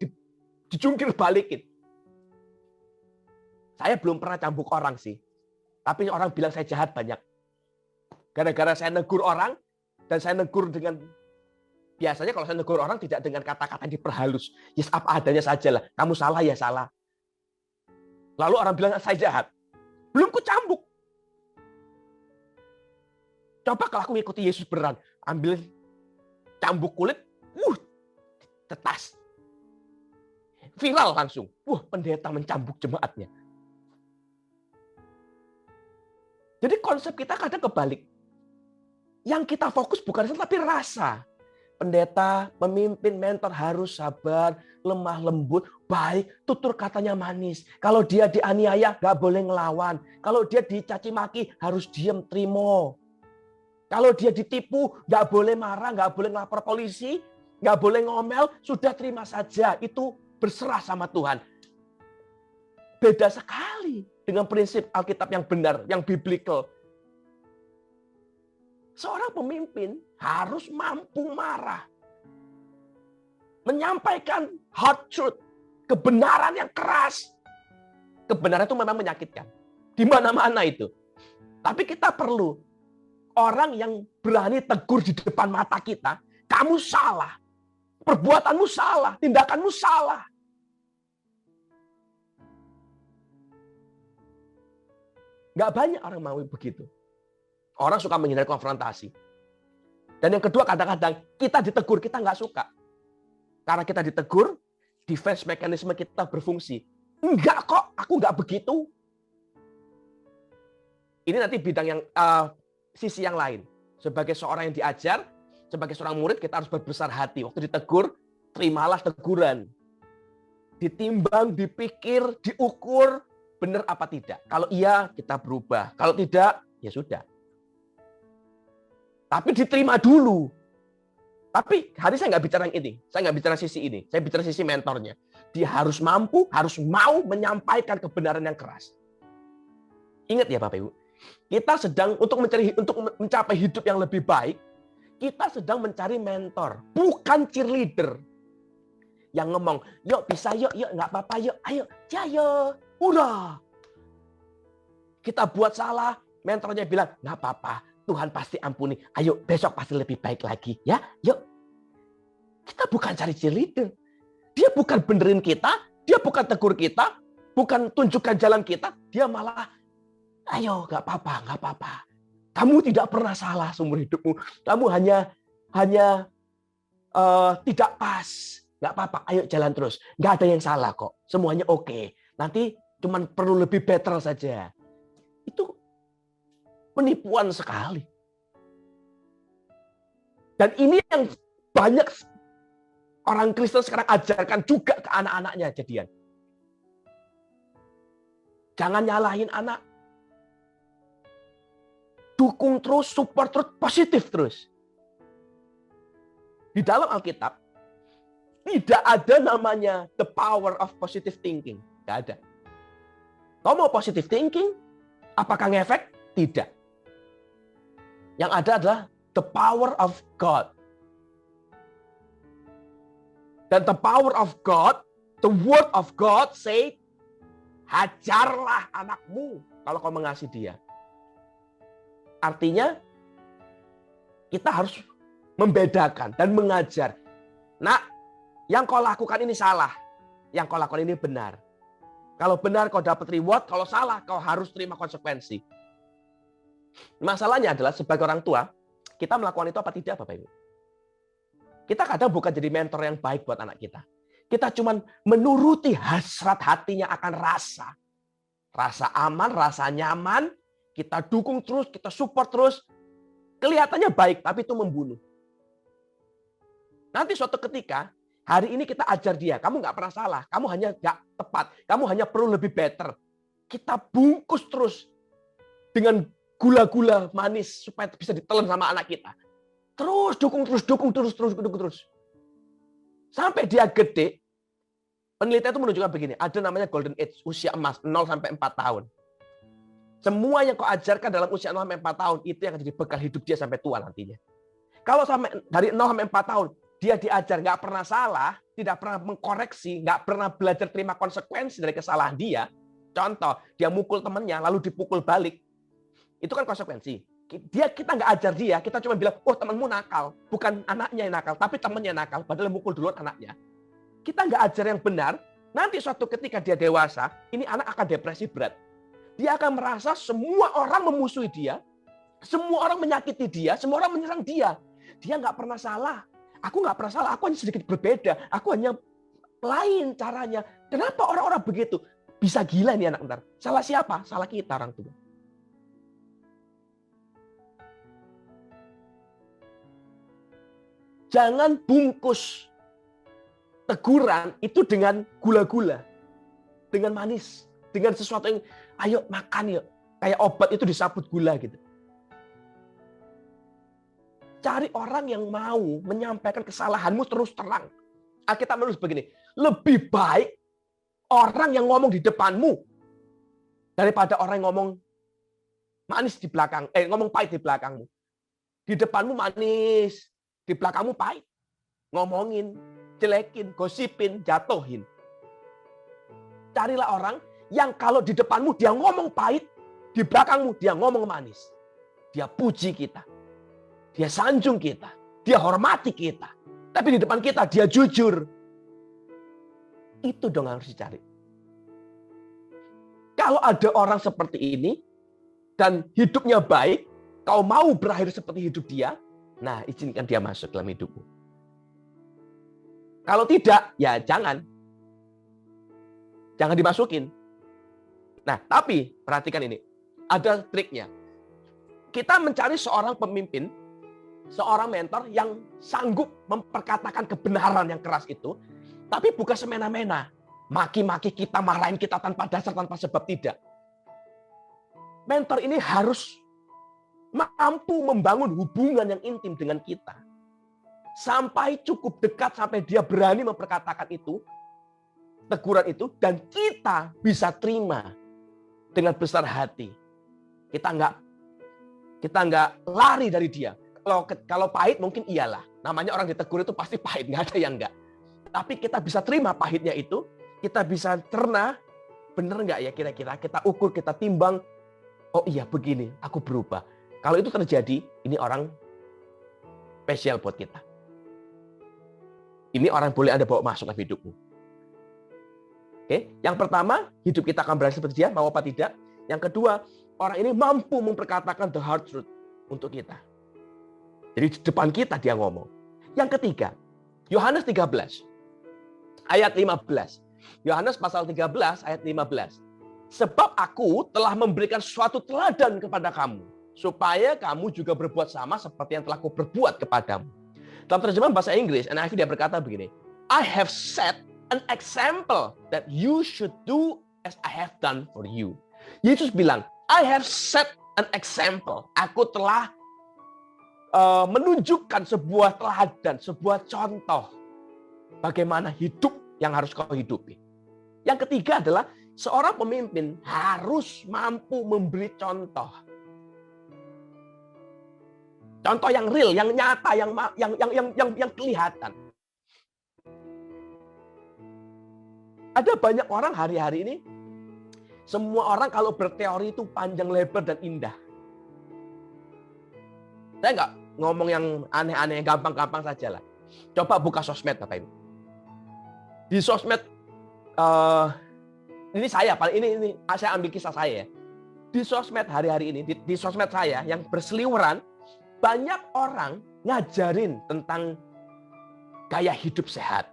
dijungkir balikin. Saya belum pernah cambuk orang sih. Tapi orang bilang saya jahat banyak. Gara-gara saya negur orang, dan saya negur dengan, biasanya kalau saya negur orang tidak dengan kata-kata diperhalus. Yes, apa adanya saja lah. Kamu salah ya salah. Lalu orang bilang saya jahat. Belum ku cambuk. Coba kalau aku ikuti Yesus beneran. Ambil cambuk kulit. Tetas. Viral langsung. Pendeta mencambuk jemaatnya. Jadi konsep kita kadang kebalik. Yang kita fokus bukan rasa, tapi rasa. Pendeta, pemimpin, mentor harus sabar, lemah lembut, baik, tutur katanya manis. Kalau dia dianiaya, nggak boleh ngelawan. Kalau dia dicaci maki, harus diem, terima. Kalau dia ditipu, nggak boleh marah, nggak boleh ngelapor polisi, nggak boleh ngomel, sudah terima saja. Itu berserah sama Tuhan. Beda sekali dengan prinsip Alkitab yang benar, yang biblical. Seorang pemimpin harus mampu marah. Menyampaikan hard truth. Kebenaran yang keras. Kebenaran itu memang menyakitkan. Di mana-mana itu. Tapi kita perlu orang yang berani tegur di depan mata kita. Kamu salah. Perbuatanmu salah. Tindakanmu salah. Nggak banyak orang mau begitu. Orang suka menghindari konfrontasi. Dan yang kedua, kadang-kadang kita ditegur, kita nggak suka. Karena kita ditegur, defense mekanisme kita berfungsi. Enggak kok, aku nggak begitu. Ini nanti bidang yang sisi yang lain. Sebagai seorang yang diajar, sebagai seorang murid, kita harus berbesar hati. Waktu ditegur, terimalah teguran. Ditimbang, dipikir, diukur, benar apa tidak. Kalau iya, kita berubah. Kalau tidak, ya sudah. Tapi diterima dulu. Tapi hari saya nggak bicara yang ini. Saya nggak bicara sisi ini. Saya bicara sisi mentornya. Dia harus mampu, harus mau menyampaikan kebenaran yang keras. Ingat ya Bapak Ibu. Kita sedang untuk mencapai hidup yang lebih baik. Kita sedang mencari mentor. Bukan cheerleader. Yang ngomong, yuk bisa yuk, nggak apa-apa yuk. Ayo, ayo. Udah. Kita buat salah. Mentornya bilang, nggak apa-apa. Tuhan pasti ampuni. Ayo, besok pasti lebih baik lagi. Ya, yuk. Kita bukan cari cheerleader. Dia bukan benerin kita. Dia bukan tegur kita. Bukan tunjukkan jalan kita. Dia malah, ayo, nggak apa-apa, nggak apa-apa. Kamu tidak pernah salah seumur hidupmu. Kamu hanya tidak pas. Nggak apa-apa, ayo jalan terus. Nggak ada yang salah kok. Semuanya oke. Nanti cuman perlu lebih better saja. Itu penipuan sekali. Dan ini yang banyak orang Kristen sekarang ajarkan juga ke anak-anaknya jadian. Jangan nyalahin anak. Dukung terus, support terus, positif terus. Di dalam Alkitab, tidak ada namanya the power of positive thinking. Tidak ada. Kau mau positive thinking? Apakah ngefek? Tidak. Yang ada adalah the power of God. Dan the power of God, the word of God say, hajarlah anakmu kalau kau mengasihi dia. Artinya, kita harus membedakan dan mengajar. Nah, yang kau lakukan ini salah. Yang kau lakukan ini benar. Kalau benar kau dapat reward, kalau salah kau harus terima konsekuensi. Masalahnya adalah sebagai orang tua, kita melakukan itu apa tidak, Bapak Ibu? Kita kadang bukan jadi mentor yang baik buat anak kita. Kita cuma menuruti hasrat hatinya akan rasa. Rasa aman, rasa nyaman, kita dukung terus, kita support terus. Kelihatannya baik, tapi itu membunuh. Nanti suatu ketika, hari ini kita ajar dia, kamu nggak pernah salah, kamu hanya nggak tepat, kamu hanya perlu lebih better. Kita bungkus terus dengan gula-gula manis supaya bisa ditelan sama anak kita. Terus dukung, terus. Sampai dia gede, penelitian itu menunjukkan begini, ada namanya golden age, usia emas, 0 sampai 4 tahun. Semua yang kau ajarkan dalam usia 0 sampai 4 tahun, itu yang jadi bekal hidup dia sampai tua nantinya. Kalau sampai dari 0 sampai 4 tahun, dia diajar nggak pernah salah, tidak pernah mengkoreksi, nggak pernah belajar terima konsekuensi dari kesalahan dia. Contoh, dia mukul temannya, lalu dipukul balik. Itu kan konsekuensi. Kita nggak ajar dia, kita cuma bilang, oh temanmu nakal. Bukan anaknya yang nakal, tapi temannya nakal. Padahal mukul duluan anaknya. Kita nggak ajar yang benar, nanti suatu ketika dia dewasa, ini anak akan depresi berat. Dia akan merasa semua orang memusuhi dia, semua orang menyakiti dia, semua orang menyerang dia. Dia nggak pernah salah. Aku nggak pernah salah, aku hanya sedikit berbeda. Aku hanya lain caranya. Kenapa orang-orang begitu? Bisa gila nih anak ntar. Salah siapa? Salah kita orang tua. Jangan bungkus teguran itu dengan gula-gula, dengan manis, dengan sesuatu yang ayo makan yuk, kayak obat itu disabut gula gitu. Cari orang yang mau menyampaikan kesalahanmu terus terang. Alkitab menulis begini, lebih baik orang yang ngomong di depanmu daripada orang yang ngomong manis di belakang, ngomong pahit di belakangmu. Di depanmu manis, di belakangmu pahit. Ngomongin, jelekin, gosipin, jatuhin. Carilah orang yang kalau di depanmu dia ngomong pahit, di belakangmu dia ngomong manis. Dia puji kita. Dia sanjung kita. Dia hormati kita. Tapi di depan kita dia jujur. Itu dong yang harus dicari. Kalau ada orang seperti ini, dan hidupnya baik, kau mau berakhir seperti hidup dia, nah izinkan dia masuk dalam hidupmu. Kalau tidak, ya jangan. Jangan dimasukin. Nah, tapi perhatikan ini. Ada triknya. Kita mencari seorang pemimpin, seorang mentor yang sanggup memperkatakan kebenaran yang keras itu, tapi bukan semena-mena. Maki-maki kita, marahin kita tanpa dasar, tanpa sebab, tidak. Mentor ini harus mampu membangun hubungan yang intim dengan kita. Sampai cukup dekat, sampai dia berani memperkatakan itu, teguran itu, dan kita bisa terima dengan besar hati. Kita nggak lari dari dia. Kalau pahit mungkin iyalah. Namanya orang ditegur itu pasti pahit, nggak ada yang nggak. Tapi kita bisa terima pahitnya itu, kita bisa cerna, bener nggak ya kira-kira, kita ukur, kita timbang, oh iya begini, aku berubah. Kalau itu terjadi, ini orang spesial buat kita. Ini orang boleh Anda bawa masuk ke hidupmu. Oke, yang pertama, hidup kita akan berhasil seperti dia, mau apa tidak. Yang kedua, orang ini mampu memperkatakan the hard truth untuk kita. Jadi di depan kita dia ngomong. Yang ketiga, Yohanes 13, ayat 15. Yohanes pasal 13, ayat 15. Sebab aku telah memberikan suatu teladan kepada kamu, supaya kamu juga berbuat sama seperti yang telah aku berbuat kepadamu. Dalam terjemahan bahasa Inggris, NIV dia berkata begini, I have set an example that you should do as I have done for you. Yesus bilang, I have set an example. Aku telah menunjukkan sebuah teladan, sebuah contoh bagaimana hidup yang harus kau hidupi. Yang ketiga adalah seorang pemimpin harus mampu memberi contoh. Contoh yang real, yang nyata, yang kelihatan. Ada banyak orang hari-hari ini, semua orang kalau berteori itu panjang lebar dan indah. Saya nggak ngomong yang aneh-aneh, yang gampang-gampang saja lah. Coba buka sosmed, Bapak Ibu. Di sosmed, ini saya ambil kisah saya ya. Di sosmed hari-hari ini, di sosmed saya yang berseliweran, banyak orang ngajarin tentang gaya hidup sehat.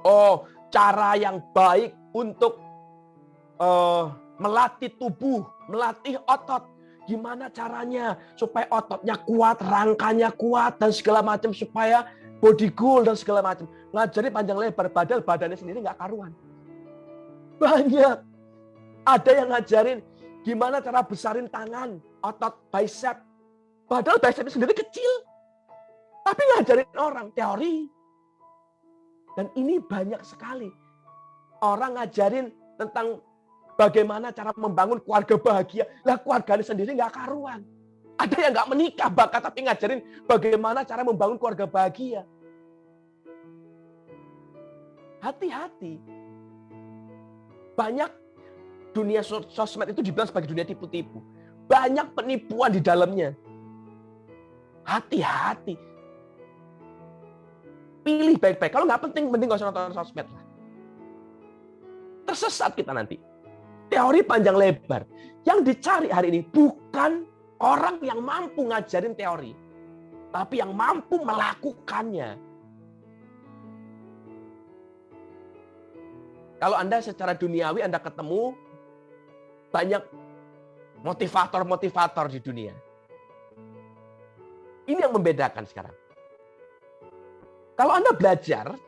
Oh, cara yang baik untuk melatih tubuh, melatih otot. Gimana caranya supaya ototnya kuat, rangkanya kuat, dan segala macam. Supaya body goal dan segala macam. Ngajarin panjang lebar, padahal badannya sendiri nggak karuan. Banyak. Ada yang ngajarin gimana cara besarin tangan, otot bicep. Padahal bicepnya sendiri kecil. Tapi ngajarin orang teori. Dan ini banyak sekali. Orang ngajarin tentang bagaimana cara membangun keluarga bahagia. Lah keluarganya sendiri nggak karuan. Ada yang nggak menikah bahkan tapi ngajarin bagaimana cara membangun keluarga bahagia. Hati-hati. Banyak dunia sosmed itu dibilang sebagai dunia tipu-tipu. Banyak penipuan di dalamnya. Hati-hati. Pilih baik-baik. Kalau nggak penting nggak usah nonton sosmed lah. Tersesat kita nanti. Teori panjang lebar. Yang dicari hari ini bukan orang yang mampu ngajarin teori. Tapi yang mampu melakukannya. Kalau Anda secara duniawi Anda ketemu banyak motivator-motivator di dunia. Ini yang membedakan sekarang. Kalau Anda belajar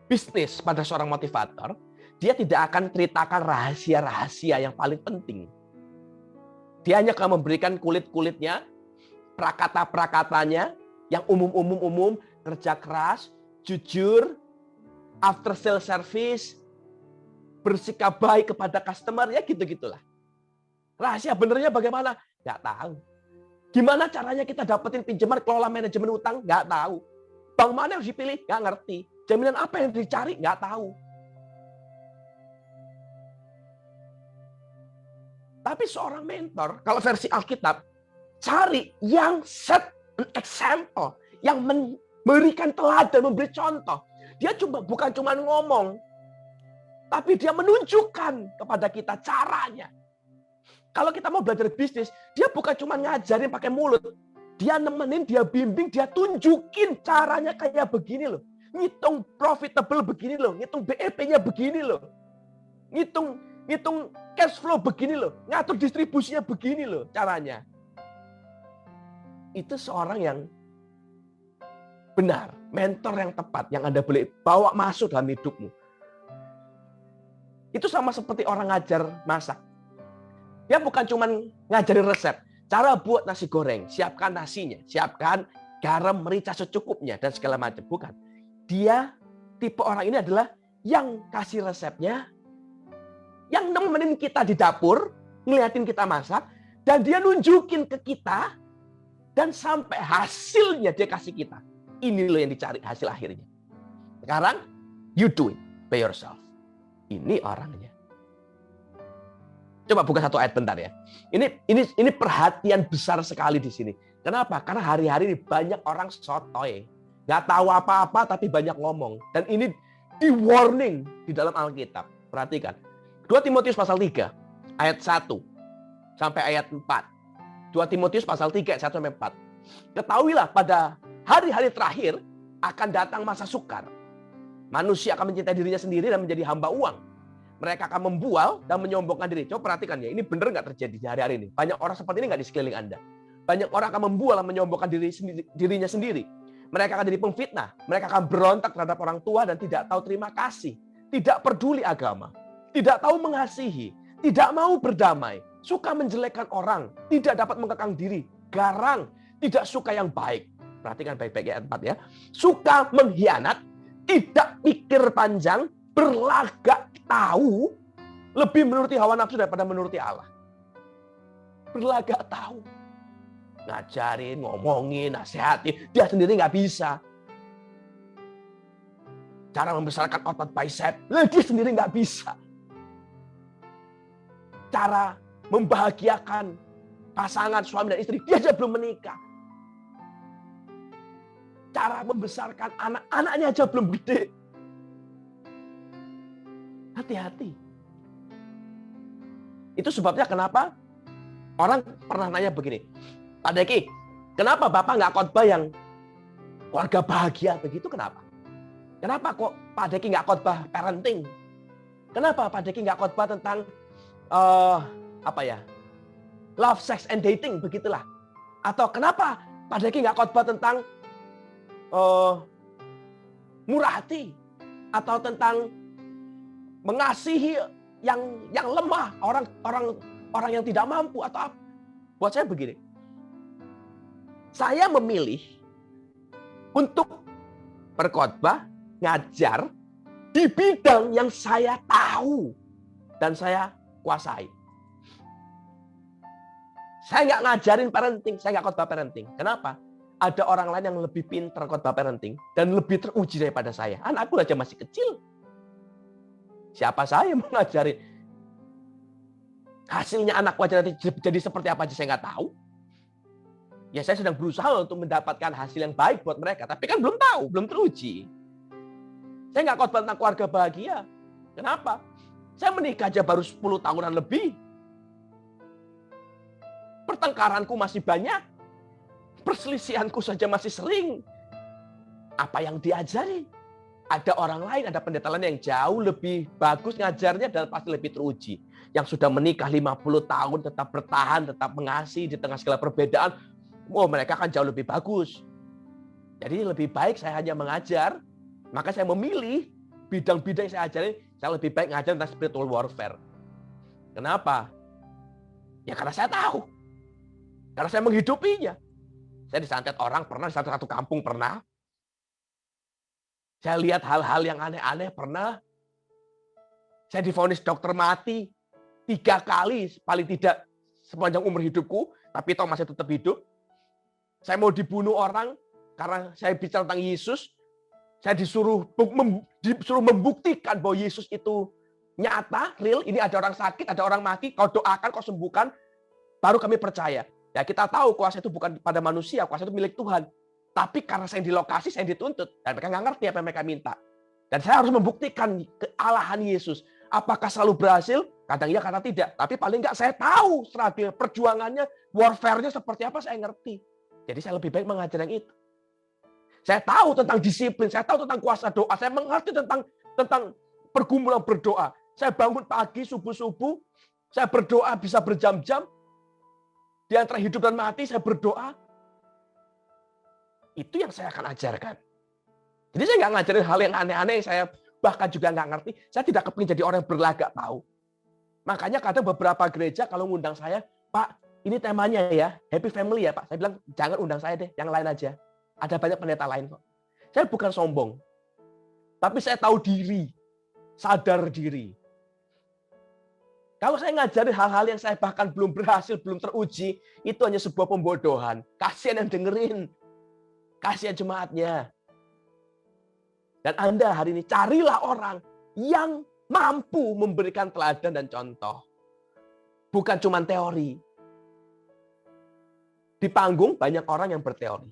bisnis pada seorang motivator, dia tidak akan ceritakan rahasia-rahasia yang paling penting. Dia hanya akan memberikan kulit-kulitnya, prakata-prakatanya, yang umum-umum, kerja keras, jujur, after sales service, bersikap baik kepada customer, ya gitu-gitulah. Rahasia benernya bagaimana? Nggak tahu. Gimana caranya kita dapetin pinjaman, kelola manajemen utang? Nggak tahu. Bank mana yang harus dipilih? Nggak ngerti. Jaminan apa yang dicari? Nggak tahu. Tapi seorang mentor, kalau versi Alkitab, cari yang set an example, yang memberikan teladan, memberi contoh. Dia bukan cuma ngomong, tapi dia menunjukkan kepada kita caranya. Kalau kita mau belajar bisnis, dia bukan cuma ngajarin pakai mulut. Dia nemenin, dia bimbing, dia tunjukin caranya kayak begini loh. Ngitung profitable begini loh, ngitung BEP-nya begini loh. Ngitung cash flow begini loh, ngatur distribusinya begini loh caranya. Itu seorang yang benar, mentor yang tepat, yang Anda boleh bawa masuk dalam hidupmu. Itu sama seperti orang ngajar masak. Dia bukan cuma ngajarin resep, cara buat nasi goreng, siapkan nasinya, siapkan garam, merica secukupnya, dan segala macam. Bukan. Dia, tipe orang ini adalah yang kasih resepnya, yang nemenin kita di dapur, ngeliatin kita masak, dan dia nunjukin ke kita, dan sampai hasilnya dia kasih kita. Ini loh yang dicari hasil akhirnya. Sekarang, you do it by yourself. Ini orangnya. Coba buka satu ayat bentar ya. Ini perhatian besar sekali di sini. Kenapa? Karena hari-hari ini banyak orang sotoy. Nggak tahu apa-apa tapi banyak ngomong. Dan ini di warning di dalam Alkitab. Perhatikan. 2 Timotius pasal 3 ayat 1 sampai ayat 4. 2 Timotius pasal 3 ayat 1 sampai 4. Ketahuilah pada hari-hari terakhir akan datang masa sukar. Manusia akan mencintai dirinya sendiri dan menjadi hamba uang. Mereka akan membual dan menyombongkan diri. Coba perhatikan ya, ini benar nggak terjadi di hari-hari ini? Banyak orang seperti ini nggak di sekeliling Anda? Banyak orang akan membual dan menyombongkan dirinya sendiri. Mereka akan jadi pemfitnah. Mereka akan berontak terhadap orang tua dan tidak tahu terima kasih. Tidak peduli agama. Tidak tahu mengasihi. Tidak mau berdamai. Suka menjelekkan orang. Tidak dapat mengekang diri. Garang. Tidak suka yang baik. Perhatikan baik-baik ayat 4 ya. Suka mengkhianat. Tidak pikir panjang. Berlagak tahu. Lebih menuruti hawa nafsu daripada menuruti Allah. Berlagak tahu. Ngajarin, ngomongin, nasihatin. Dia sendiri nggak bisa. Cara membesarkan otot bicep. Dia sendiri nggak bisa. Cara membahagiakan pasangan suami dan istri. Dia aja belum menikah. Cara membesarkan anak-anaknya aja belum gede. Hati-hati. Itu sebabnya kenapa orang pernah nanya begini. Pak Deki, kenapa Bapak nggak khotbah yang keluarga bahagia begitu? Kenapa? Kenapa kok Pak Deki nggak khotbah parenting? Kenapa Pak Deki nggak khotbah tentang love, sex, and dating begitulah? Atau kenapa Pak Deki nggak khotbah tentang murah hati? Atau tentang mengasihi yang lemah, orang yang tidak mampu atau apa? Buat saya begini. Saya memilih untuk berkhotbah, ngajar di bidang yang saya tahu dan saya kuasai. Saya nggak ngajarin parenting, saya nggak khotbah parenting. Kenapa? Ada orang lain yang lebih pintar khotbah parenting dan lebih teruji daripada saya. Anakku aja masih kecil. Siapa saya mau ngajarin? Hasilnya anakku aja nanti jadi seperti apa aja saya nggak tahu. Ya saya sedang berusaha untuk mendapatkan hasil yang baik buat mereka. Tapi kan belum tahu, belum teruji. Saya nggak khotbah tentang keluarga bahagia. Kenapa? Saya menikah aja baru 10 tahunan lebih. Pertengkaranku masih banyak. Perselisihanku saja masih sering. Apa yang diajari? Ada orang lain, ada pendeta lain yang jauh lebih bagus ngajarnya dan pasti lebih teruji. Yang sudah menikah 50 tahun, tetap bertahan, tetap mengasihi di tengah segala perbedaan. Mereka akan jauh lebih bagus. Jadi lebih baik saya hanya mengajar. Maka saya memilih bidang-bidang yang saya ajarin. Saya lebih baik ngajar tentang spiritual warfare. Kenapa? Ya karena saya tahu. Karena saya menghidupinya. Saya disantet orang pernah, di satu kampung pernah. Saya lihat hal-hal yang aneh-aneh pernah. Saya divonis dokter mati 3 kali, paling tidak sepanjang umur hidupku, tapi toh masih tetap hidup. Saya mau dibunuh orang karena saya bicara tentang Yesus. Saya disuruh membuktikan bahwa Yesus itu nyata, real. Ini ada orang sakit, ada orang mati. Kau doakan, kau sembuhkan, baru kami percaya. Ya kita tahu kuasa itu bukan pada manusia, kuasa itu milik Tuhan. Tapi karena saya di lokasi, saya dituntut. Dan mereka nggak ngerti apa yang mereka minta. Dan saya harus membuktikan kealahan Yesus. Apakah selalu berhasil? Kadang iya, kadang tidak. Tapi paling nggak saya tahu struggle, perjuangannya, warfare-nya seperti apa, saya ngerti. Jadi saya lebih baik mengajar yang itu. Saya tahu tentang disiplin, saya tahu tentang kuasa doa, saya mengerti tentang pergumulan berdoa. Saya bangun pagi, subuh-subuh, saya berdoa bisa berjam-jam. Di antara hidup dan mati, saya berdoa. Itu yang saya akan ajarkan. Jadi saya nggak ngajarin hal yang aneh-aneh, saya bahkan juga nggak ngerti. Saya tidak kepingin jadi orang yang berlagak tahu. Makanya kadang beberapa gereja kalau ngundang saya, Pak, ini temanya ya, happy family ya Pak. Saya bilang, jangan undang saya deh, yang lain aja. Ada banyak pendeta lain kok. Saya bukan sombong. Tapi saya tahu diri. Sadar diri. Kalau saya ngajarin hal-hal yang saya bahkan belum berhasil, belum teruji, itu hanya sebuah pembodohan. Kasihan yang dengerin. Kasihan jemaatnya. Dan Anda hari ini carilah orang yang mampu memberikan teladan dan contoh. Bukan cuma teori. Di panggung banyak orang yang berteori.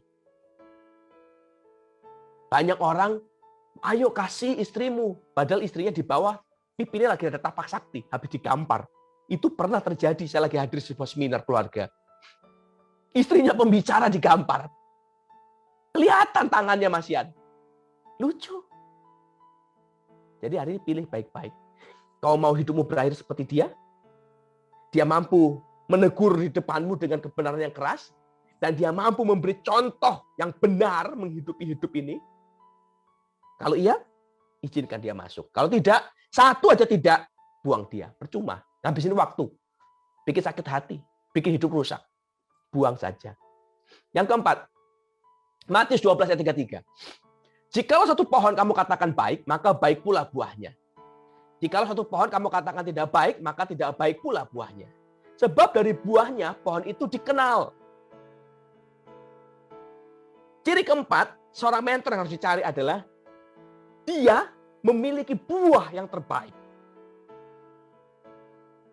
Banyak orang, ayo kasih istrimu. Padahal istrinya di bawah, pipinya lagi ada tapak sakti, habis digampar. Itu pernah terjadi, saya lagi hadir di sebuah seminar keluarga. Istrinya pembicara digampar. Kelihatan tangannya masih ada. Lucu. Jadi hari ini pilih baik-baik. Kau mau hidupmu berakhir seperti dia? Dia mampu menegur di depanmu dengan kebenaran yang keras. Dan dia mampu memberi contoh yang benar menghidupi hidup ini. Kalau iya, izinkan dia masuk. Kalau tidak, satu aja tidak, buang dia. Percuma. Habisin waktu. Bikin sakit hati. Bikin hidup rusak. Buang saja. Yang keempat, Matius 12 ayat 33. Jikalau satu pohon kamu katakan baik, maka baik pula buahnya. Jikalau satu pohon kamu katakan tidak baik, maka tidak baik pula buahnya. Sebab dari buahnya, pohon itu dikenal. Ciri keempat, seorang mentor yang harus dicari adalah dia memiliki buah yang terbaik.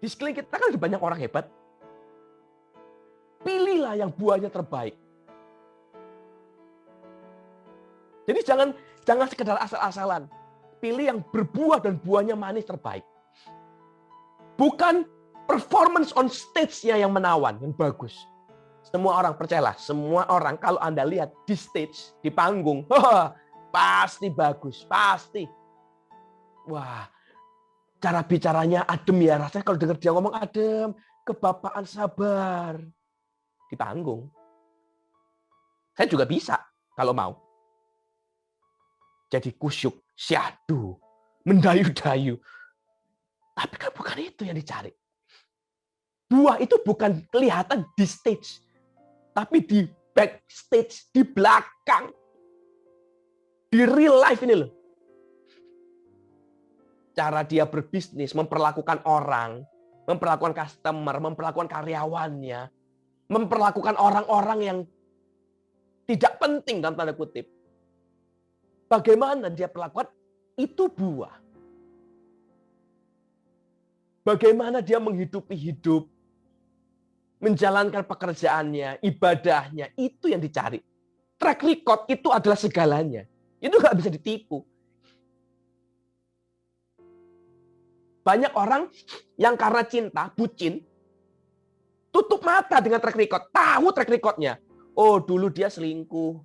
Di sekeliling kita kan ada banyak orang hebat. Pilihlah yang buahnya terbaik. Jadi jangan sekedar asal-asalan. Pilih yang berbuah dan buahnya manis terbaik. Bukan performance on stage-nya yang menawan, yang bagus. Semua orang, percayalah, semua orang kalau Anda lihat di stage, di panggung, pasti bagus, pasti. Wah, cara bicaranya adem ya. Rasanya kalau dengar dia ngomong adem, kebapaan, sabar. Di panggung. Saya juga bisa kalau mau. Jadi kusyuk, syahdu, mendayu-dayu. Tapi kan bukan itu yang dicari. Buah itu bukan kelihatan di stage. Tapi di backstage, di belakang. Di real life ini loh. Cara dia berbisnis, memperlakukan orang, memperlakukan customer, memperlakukan karyawannya, memperlakukan orang-orang yang tidak penting dalam tanda kutip. Bagaimana dia perlakukan, itu buah. Bagaimana dia menghidupi hidup, menjalankan pekerjaannya, ibadahnya, itu yang dicari. Track record itu adalah segalanya. Itu nggak bisa ditipu. Banyak orang yang karena cinta, bucin, tutup mata dengan track record. Tahu track recordnya. Oh, dulu dia selingkuh.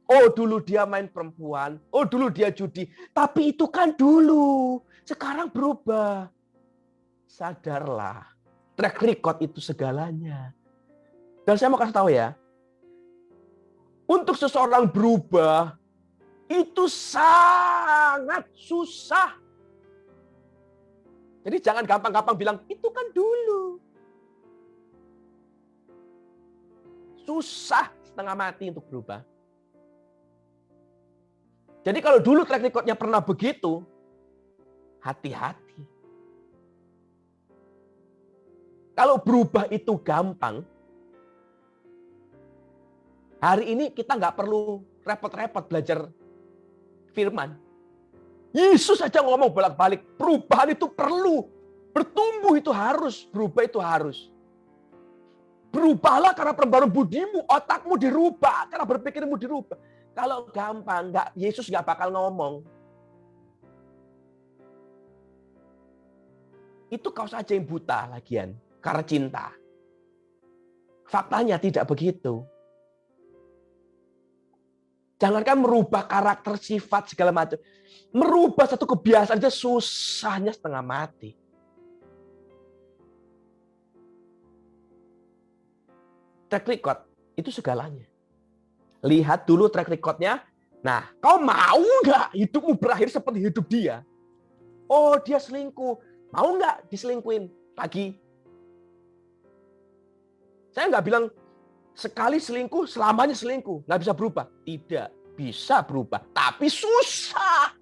Oh, dulu dia main perempuan. Oh, dulu dia judi. Tapi itu kan dulu. Sekarang berubah. Sadarlah. Track record itu segalanya. Dan saya mau kasih tahu ya. Untuk seseorang berubah, itu sangat susah. Jadi jangan gampang-gampang bilang, itu kan dulu. Susah setengah mati untuk berubah. Jadi kalau dulu track record-nya pernah begitu, hati-hati. Kalau berubah itu gampang, hari ini kita nggak perlu repot-repot belajar firman. Yesus saja ngomong bolak-balik, perubahan itu perlu. Bertumbuh itu harus, berubah itu harus. Berubahlah karena perbaruan budimu, otakmu dirubah, karena berpikirmu dirubah. Kalau gampang, Yesus nggak bakal ngomong. Itu kau saja yang buta lagian, karena cinta. Faktanya tidak begitu. Jangankan merubah karakter, sifat, segala macam. Merubah satu kebiasaan aja susahnya setengah mati. Track record itu segalanya. Lihat dulu track record-nya. Nah, kau mau nggak hidupmu berakhir seperti hidup dia? Oh, dia selingkuh. Mau nggak diselingkuin lagi? Saya nggak bilang sekali selingkuh, selamanya selingkuh. Nggak bisa berubah. Tidak bisa berubah. Tapi susah.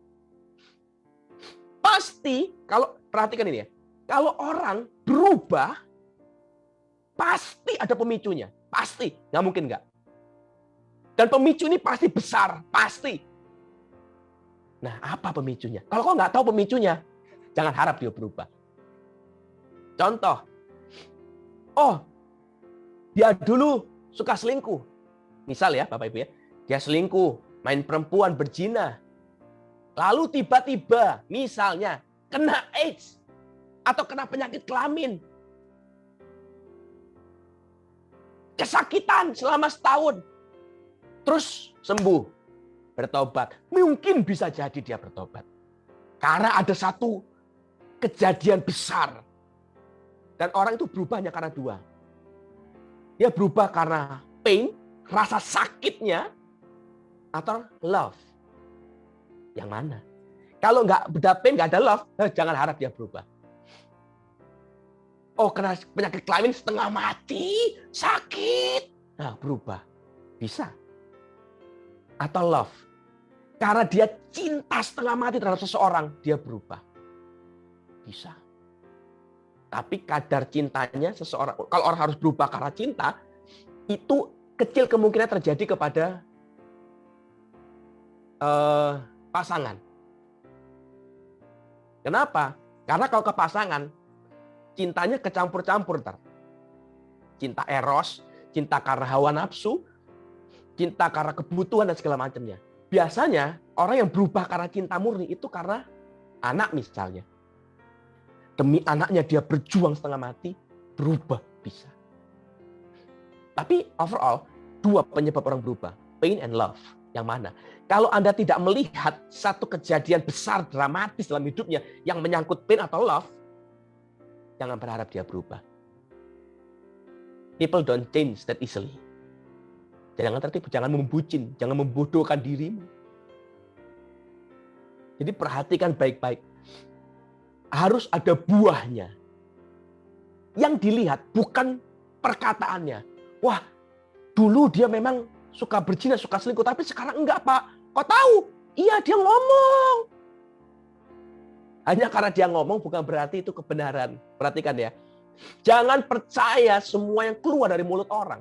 Pasti, kalau perhatikan ini ya. Kalau orang berubah, pasti ada pemicunya. Pasti. Nggak mungkin nggak. Dan pemicu ini pasti besar. Pasti. Nah, apa pemicunya? Kalau kau nggak tahu pemicunya, jangan harap dia berubah. Contoh. Oh, dia dulu suka selingkuh. Misal ya, Bapak Ibu ya. Dia selingkuh, main perempuan, berzina. Lalu tiba-tiba, misalnya, kena AIDS. Atau kena penyakit kelamin. Kesakitan selama setahun. Terus sembuh. Bertobat. Mungkin bisa jadi dia bertobat. Karena ada satu kejadian besar. Dan orang itu berubahnya karena dua. Dia berubah karena pain, rasa sakitnya, atau love. Yang mana? Kalau nggak ada pain, nggak ada love, jangan harap dia berubah. Oh, kena penyakit kelamin setengah mati, sakit. Nah, berubah. Bisa. Atau love. Karena dia cinta setengah mati terhadap seseorang, dia berubah. Bisa. Tapi kadar cintanya seseorang, kalau orang harus berubah karena cinta, itu kecil kemungkinan terjadi kepada pasangan. Kenapa? Karena kalau ke pasangan, cintanya kecampur-campur. Cinta eros, cinta karena hawa nafsu, cinta karena kebutuhan dan segala macamnya. Biasanya orang yang berubah karena cinta murni itu karena anak misalnya. Demi anaknya dia berjuang setengah mati, berubah bisa. Tapi overall, dua penyebab orang berubah, pain and love. Yang mana? Kalau Anda tidak melihat satu kejadian besar, dramatis dalam hidupnya yang menyangkut pain atau love, jangan berharap dia berubah. People don't change that easily. Jangan tertipu, jangan membucin, jangan membodohkan dirimu. Jadi perhatikan baik-baik. Harus ada buahnya. Yang dilihat bukan perkataannya. Wah, dulu dia memang suka berzina, suka selingkuh, tapi sekarang enggak, Pak. Kau tahu? Iya, dia ngomong. Hanya karena dia ngomong bukan berarti itu kebenaran. Perhatikan ya. Jangan percaya semua yang keluar dari mulut orang.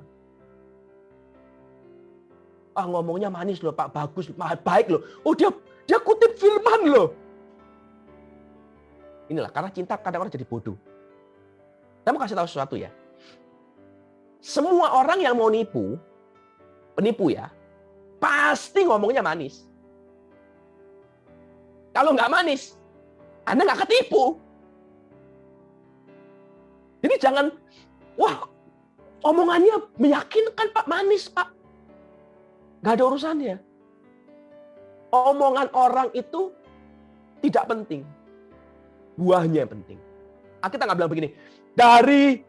Ah, ngomongnya manis loh Pak, bagus, baik loh. Oh, dia kutip firman loh. Inilah, karena cinta kadang orang jadi bodoh. Saya mau kasih tahu sesuatu ya. Semua orang yang mau nipu, penipu ya, pasti ngomongnya manis. Kalau nggak manis, Anda nggak ketipu. Jadi jangan, wah, omongannya meyakinkan Pak, manis Pak. Nggak ada urusannya. Omongan orang itu tidak penting. Buahnya yang penting. Kita nggak bilang begini, dari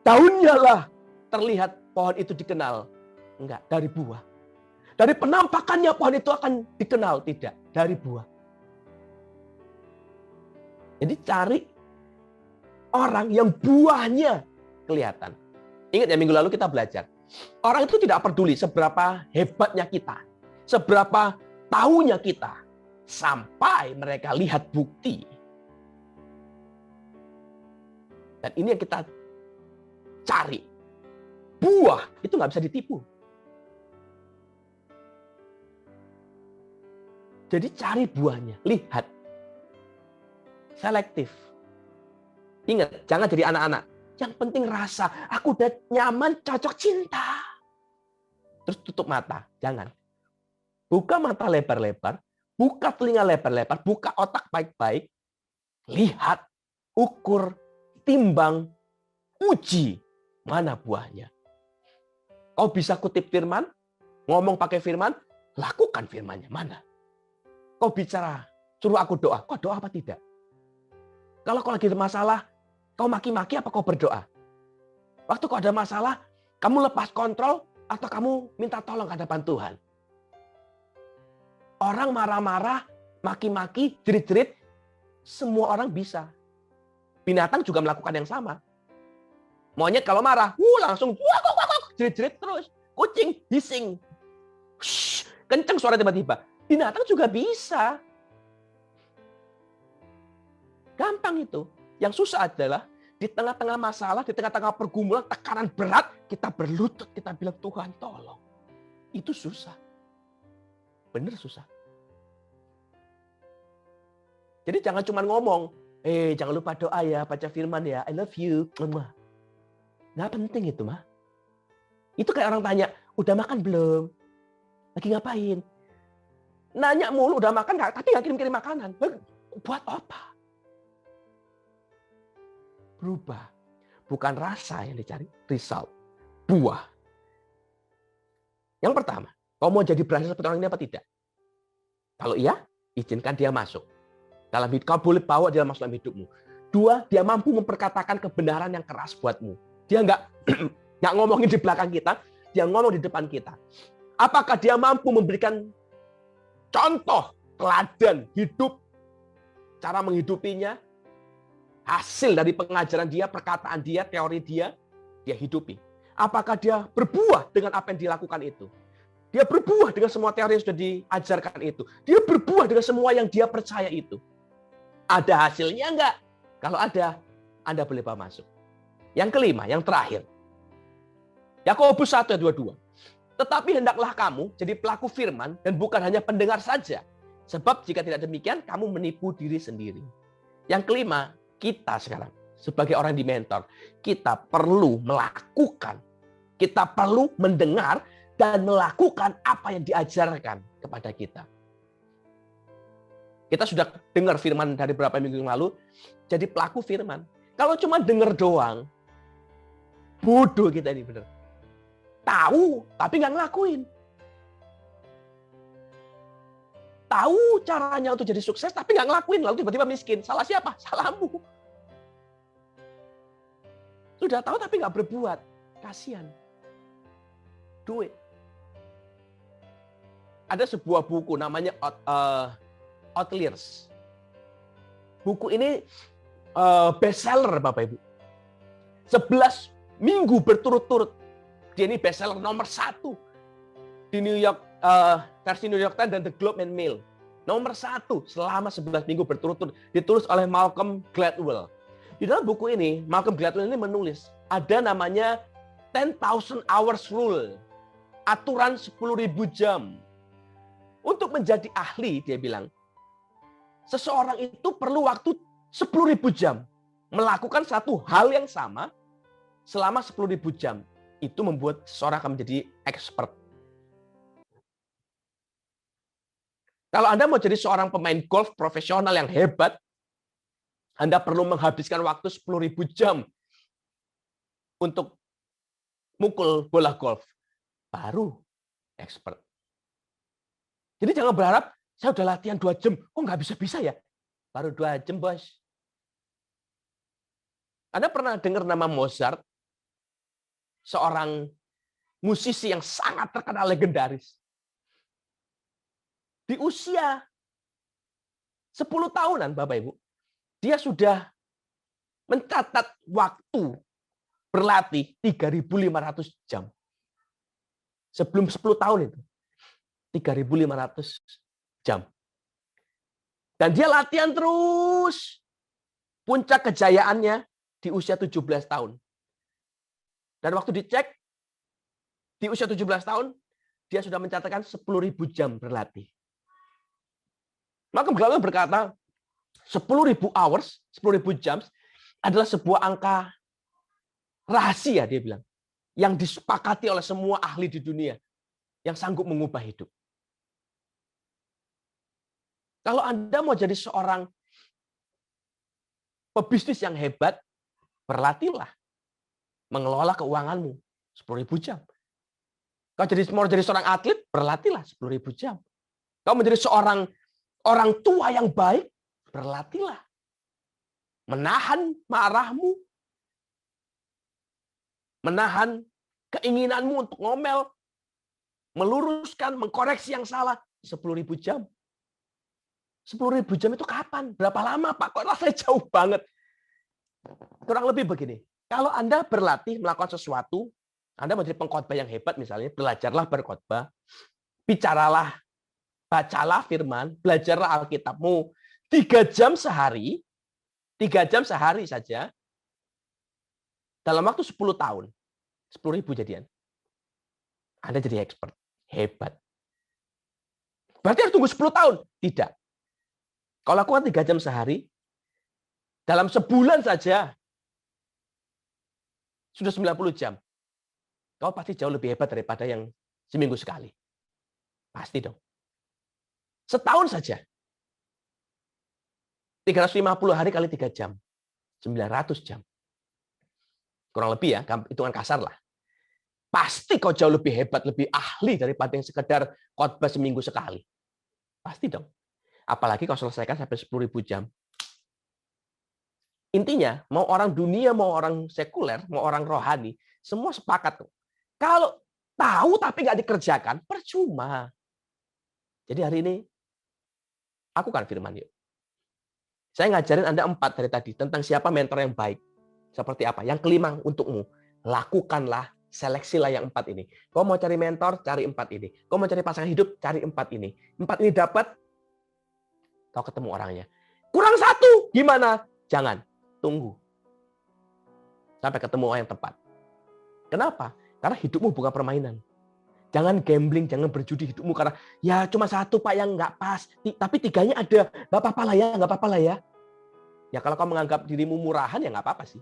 daunnya lah terlihat pohon itu dikenal. Enggak, dari buah. Dari penampakannya pohon itu akan dikenal. Tidak, dari buah. Jadi cari orang yang buahnya kelihatan. Ingat ya, minggu lalu kita belajar. Orang itu tidak peduli seberapa hebatnya kita. Seberapa tahunya kita. Sampai mereka lihat bukti. Dan ini yang kita cari. Buah itu nggak bisa ditipu. Jadi cari buahnya. Lihat. Selektif. Ingat, jangan jadi anak-anak. Yang penting rasa. Aku udah nyaman, cocok, cinta. Terus tutup mata. Jangan. Buka mata lebar-lebar. Buka telinga lebar-lebar. Buka otak baik-baik. Lihat. Ukur. Timbang. Uji. Mana buahnya. Kau bisa kutip firman. Ngomong pakai firman. Lakukan firmannya. Mana? Kau bicara. Suruh aku doa. Kau doa apa tidak? Kalau kau lagi ada masalah, kau maki-maki apa kau berdoa? Waktu kau ada masalah, kamu lepas kontrol atau kamu minta tolong ke hadapan Tuhan? Orang marah-marah, maki-maki, jerit-jerit, semua orang bisa. Binatang juga melakukan yang sama. Monyet kalau marah, langsung jerit-jerit terus. Kucing bising. Kenceng suara tiba-tiba. Binatang juga bisa. Gampang itu. Yang susah adalah di tengah-tengah masalah, di tengah-tengah pergumulan, tekanan berat, kita berlutut, kita bilang, Tuhan tolong. Itu susah. Bener susah. Jadi jangan cuma ngomong, jangan lupa doa ya, baca firman ya, I love you. Nggak penting itu mah. Itu kayak orang tanya, udah makan belum? Lagi ngapain? Nanya mulu, udah makan nggak? Tapi nggak kirim-kirim makanan. Buat apa? Berubah. Bukan rasa yang dicari, result. Buah. Yang pertama, kau mau jadi berhasil seperti orang ini apa tidak? Kalau iya, izinkan dia masuk. Dalam hidup, kau boleh bawa dia masuk dalam hidupmu. Dua, dia mampu memperkatakan kebenaran yang keras buatmu. Dia nggak ngomongin di belakang kita, dia ngomong di depan kita. Apakah dia mampu memberikan contoh, teladan hidup, cara menghidupinya, hasil dari pengajaran dia, perkataan dia, teori dia hidupi. Apakah dia berbuah dengan apa yang dilakukan itu? Dia berbuah dengan semua teori yang sudah diajarkan itu. Dia berbuah dengan semua yang dia percaya itu. Ada hasilnya enggak? Kalau ada, Anda boleh bawa masuk. Yang kelima, yang terakhir. Yakobus 1 ayat 22. Tetapi hendaklah kamu jadi pelaku firman dan bukan hanya pendengar saja. Sebab jika tidak demikian, kamu menipu diri sendiri. Yang kelima, kita sekarang sebagai orang di mentor, kita perlu melakukan, kita perlu mendengar dan melakukan apa yang diajarkan kepada kita. Kita sudah dengar firman dari beberapa minggu yang lalu, jadi pelaku firman. Kalau cuma dengar doang, bodoh kita ini benar. Tahu, tapi nggak ngelakuin. Tahu caranya untuk jadi sukses, tapi nggak ngelakuin. Lalu tiba-tiba miskin. Salah siapa? Salahmu. Sudah tahu tapi nggak berbuat. Kasihan. Duit. Ada sebuah buku namanya Outliers. Buku ini bestseller Bapak Ibu. 11 minggu berturut-turut. Dia ini bestseller nomor 1 di New York, versi New York Times dan The Globe and Mail. Nomor 1 selama 11 minggu berturut-turut. Ditulis oleh Malcolm Gladwell. Di dalam buku ini, Malcolm Gladwell ini menulis, ada namanya 10,000 hours rule. Aturan 10.000 jam. Untuk menjadi ahli, dia bilang, seseorang itu perlu waktu 10.000 jam. Melakukan satu hal yang sama selama 10.000 jam. Itu membuat seseorang akan menjadi expert. Kalau Anda mau jadi seorang pemain golf profesional yang hebat, Anda perlu menghabiskan waktu 10.000 jam untuk mukul bola golf. Baru expert. Jadi jangan berharap, saya udah latihan 2 jam, kok nggak bisa-bisa ya? Baru 2 jam, bos. Anda pernah dengar nama Mozart? Seorang musisi yang sangat terkenal legendaris. Di usia 10 tahunan, Bapak Ibu, dia sudah mencatat waktu berlatih 3.500 jam. Sebelum 10 tahun itu. 3.500 jam. Dan dia latihan terus. Puncak kejayaannya di usia 17 tahun. Dan waktu dicek, di usia 17 tahun, dia sudah mencatatkan 10.000 jam berlatih. Malcolm Gladwell berkata, 10.000 hours, 10.000 jam adalah sebuah angka rahasia, dia bilang. Yang disepakati oleh semua ahli di dunia yang sanggup mengubah hidup. Kalau Anda mau jadi seorang pebisnis yang hebat, berlatihlah. Mengelola keuanganmu 10.000 jam. Kalau mau jadi seorang atlet, berlatihlah 10.000 jam. Kalau menjadi seorang orang tua yang baik, berlatihlah. Menahan marahmu. Menahan keinginanmu untuk ngomel. Meluruskan, mengkoreksi yang salah. 10.000 jam. 10.000 jam itu kapan? Berapa lama, Pak? Kok rasanya jauh banget? Kurang lebih begini. Kalau Anda berlatih melakukan sesuatu, Anda menjadi pengkhotbah yang hebat misalnya, belajarlah berkhotbah, bicaralah, bacalah firman, belajarlah Alkitabmu 3 jam sehari, 3 jam sehari saja, dalam waktu 10 tahun, 10.000 jadian. Anda jadi expert, hebat. Berarti harus tunggu 10 tahun? Tidak. Kalau lakukan 3 jam sehari, dalam sebulan saja, sudah 90 jam. Kau pasti jauh lebih hebat daripada yang seminggu sekali. Pasti dong. Setahun saja. 350 hari kali 3 jam. 900 jam. Kurang lebih ya, hitungan kasar lah. Pasti kau jauh lebih hebat, lebih ahli daripada yang sekedar khotbah seminggu sekali. Pasti dong. Apalagi kau selesaikan sampai 10.000 jam. Intinya, mau orang dunia, mau orang sekuler, mau orang rohani, semua sepakat tuh. Kalau tahu tapi nggak dikerjakan, percuma. Jadi hari ini, aku kan firman yuk. Saya ngajarin Anda 4 dari tadi, tentang siapa mentor yang baik. Seperti apa? Yang kelima untukmu, lakukanlah, seleksilah yang 4 ini. Kau mau cari mentor, cari 4 ini. Kau mau cari pasangan hidup, cari 4 ini. 4 ini dapat, kau ketemu orangnya. Kurang 1, gimana? Jangan. Tunggu. Sampai ketemu orang yang tepat. Kenapa? Karena hidupmu bukan permainan. Jangan gambling, jangan berjudi hidupmu. Karena ya cuma 1 Pak yang nggak pas. Tapi 3-nya ada. Nggak apa-apa lah ya, nggak apa-apa lah ya. Ya kalau kau menganggap dirimu murahan ya nggak apa-apa sih.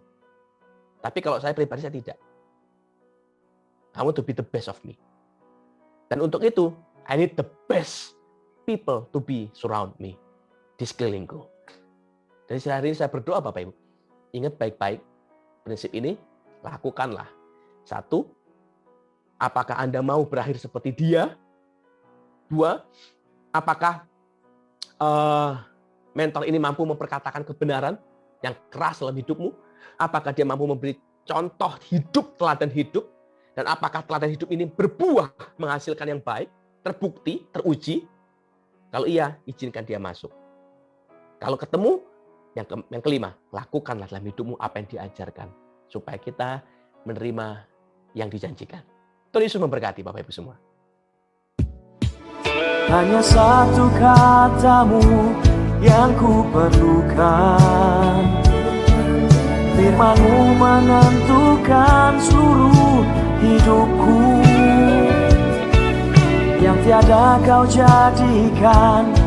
Tapi kalau saya pribadi saya tidak. I want to be the best of me. Dan untuk itu, I need the best people to be surround me. Di sekelilingku. Dari hari ini saya berdoa Bapak Ibu. Ingat baik-baik prinsip ini, lakukanlah. 1, apakah Anda mau berakhir seperti dia? 2, apakah mentor ini mampu memperkatakan kebenaran yang keras dalam hidupmu? Apakah dia mampu memberi contoh hidup, teladan hidup? Dan apakah teladan hidup ini berbuah menghasilkan yang baik, terbukti, teruji? Kalau iya, izinkan dia masuk. Kalau ketemu, yang kelima, lakukanlah dalam hidupmu apa yang diajarkan. Supaya kita menerima yang dijanjikan. Tuhan Yesus memberkati Bapak Ibu semua. Hanya satu katamu yang ku perlukan. Firman-Mu menentukan seluruh hidupku. Yang tiada Kau jadikan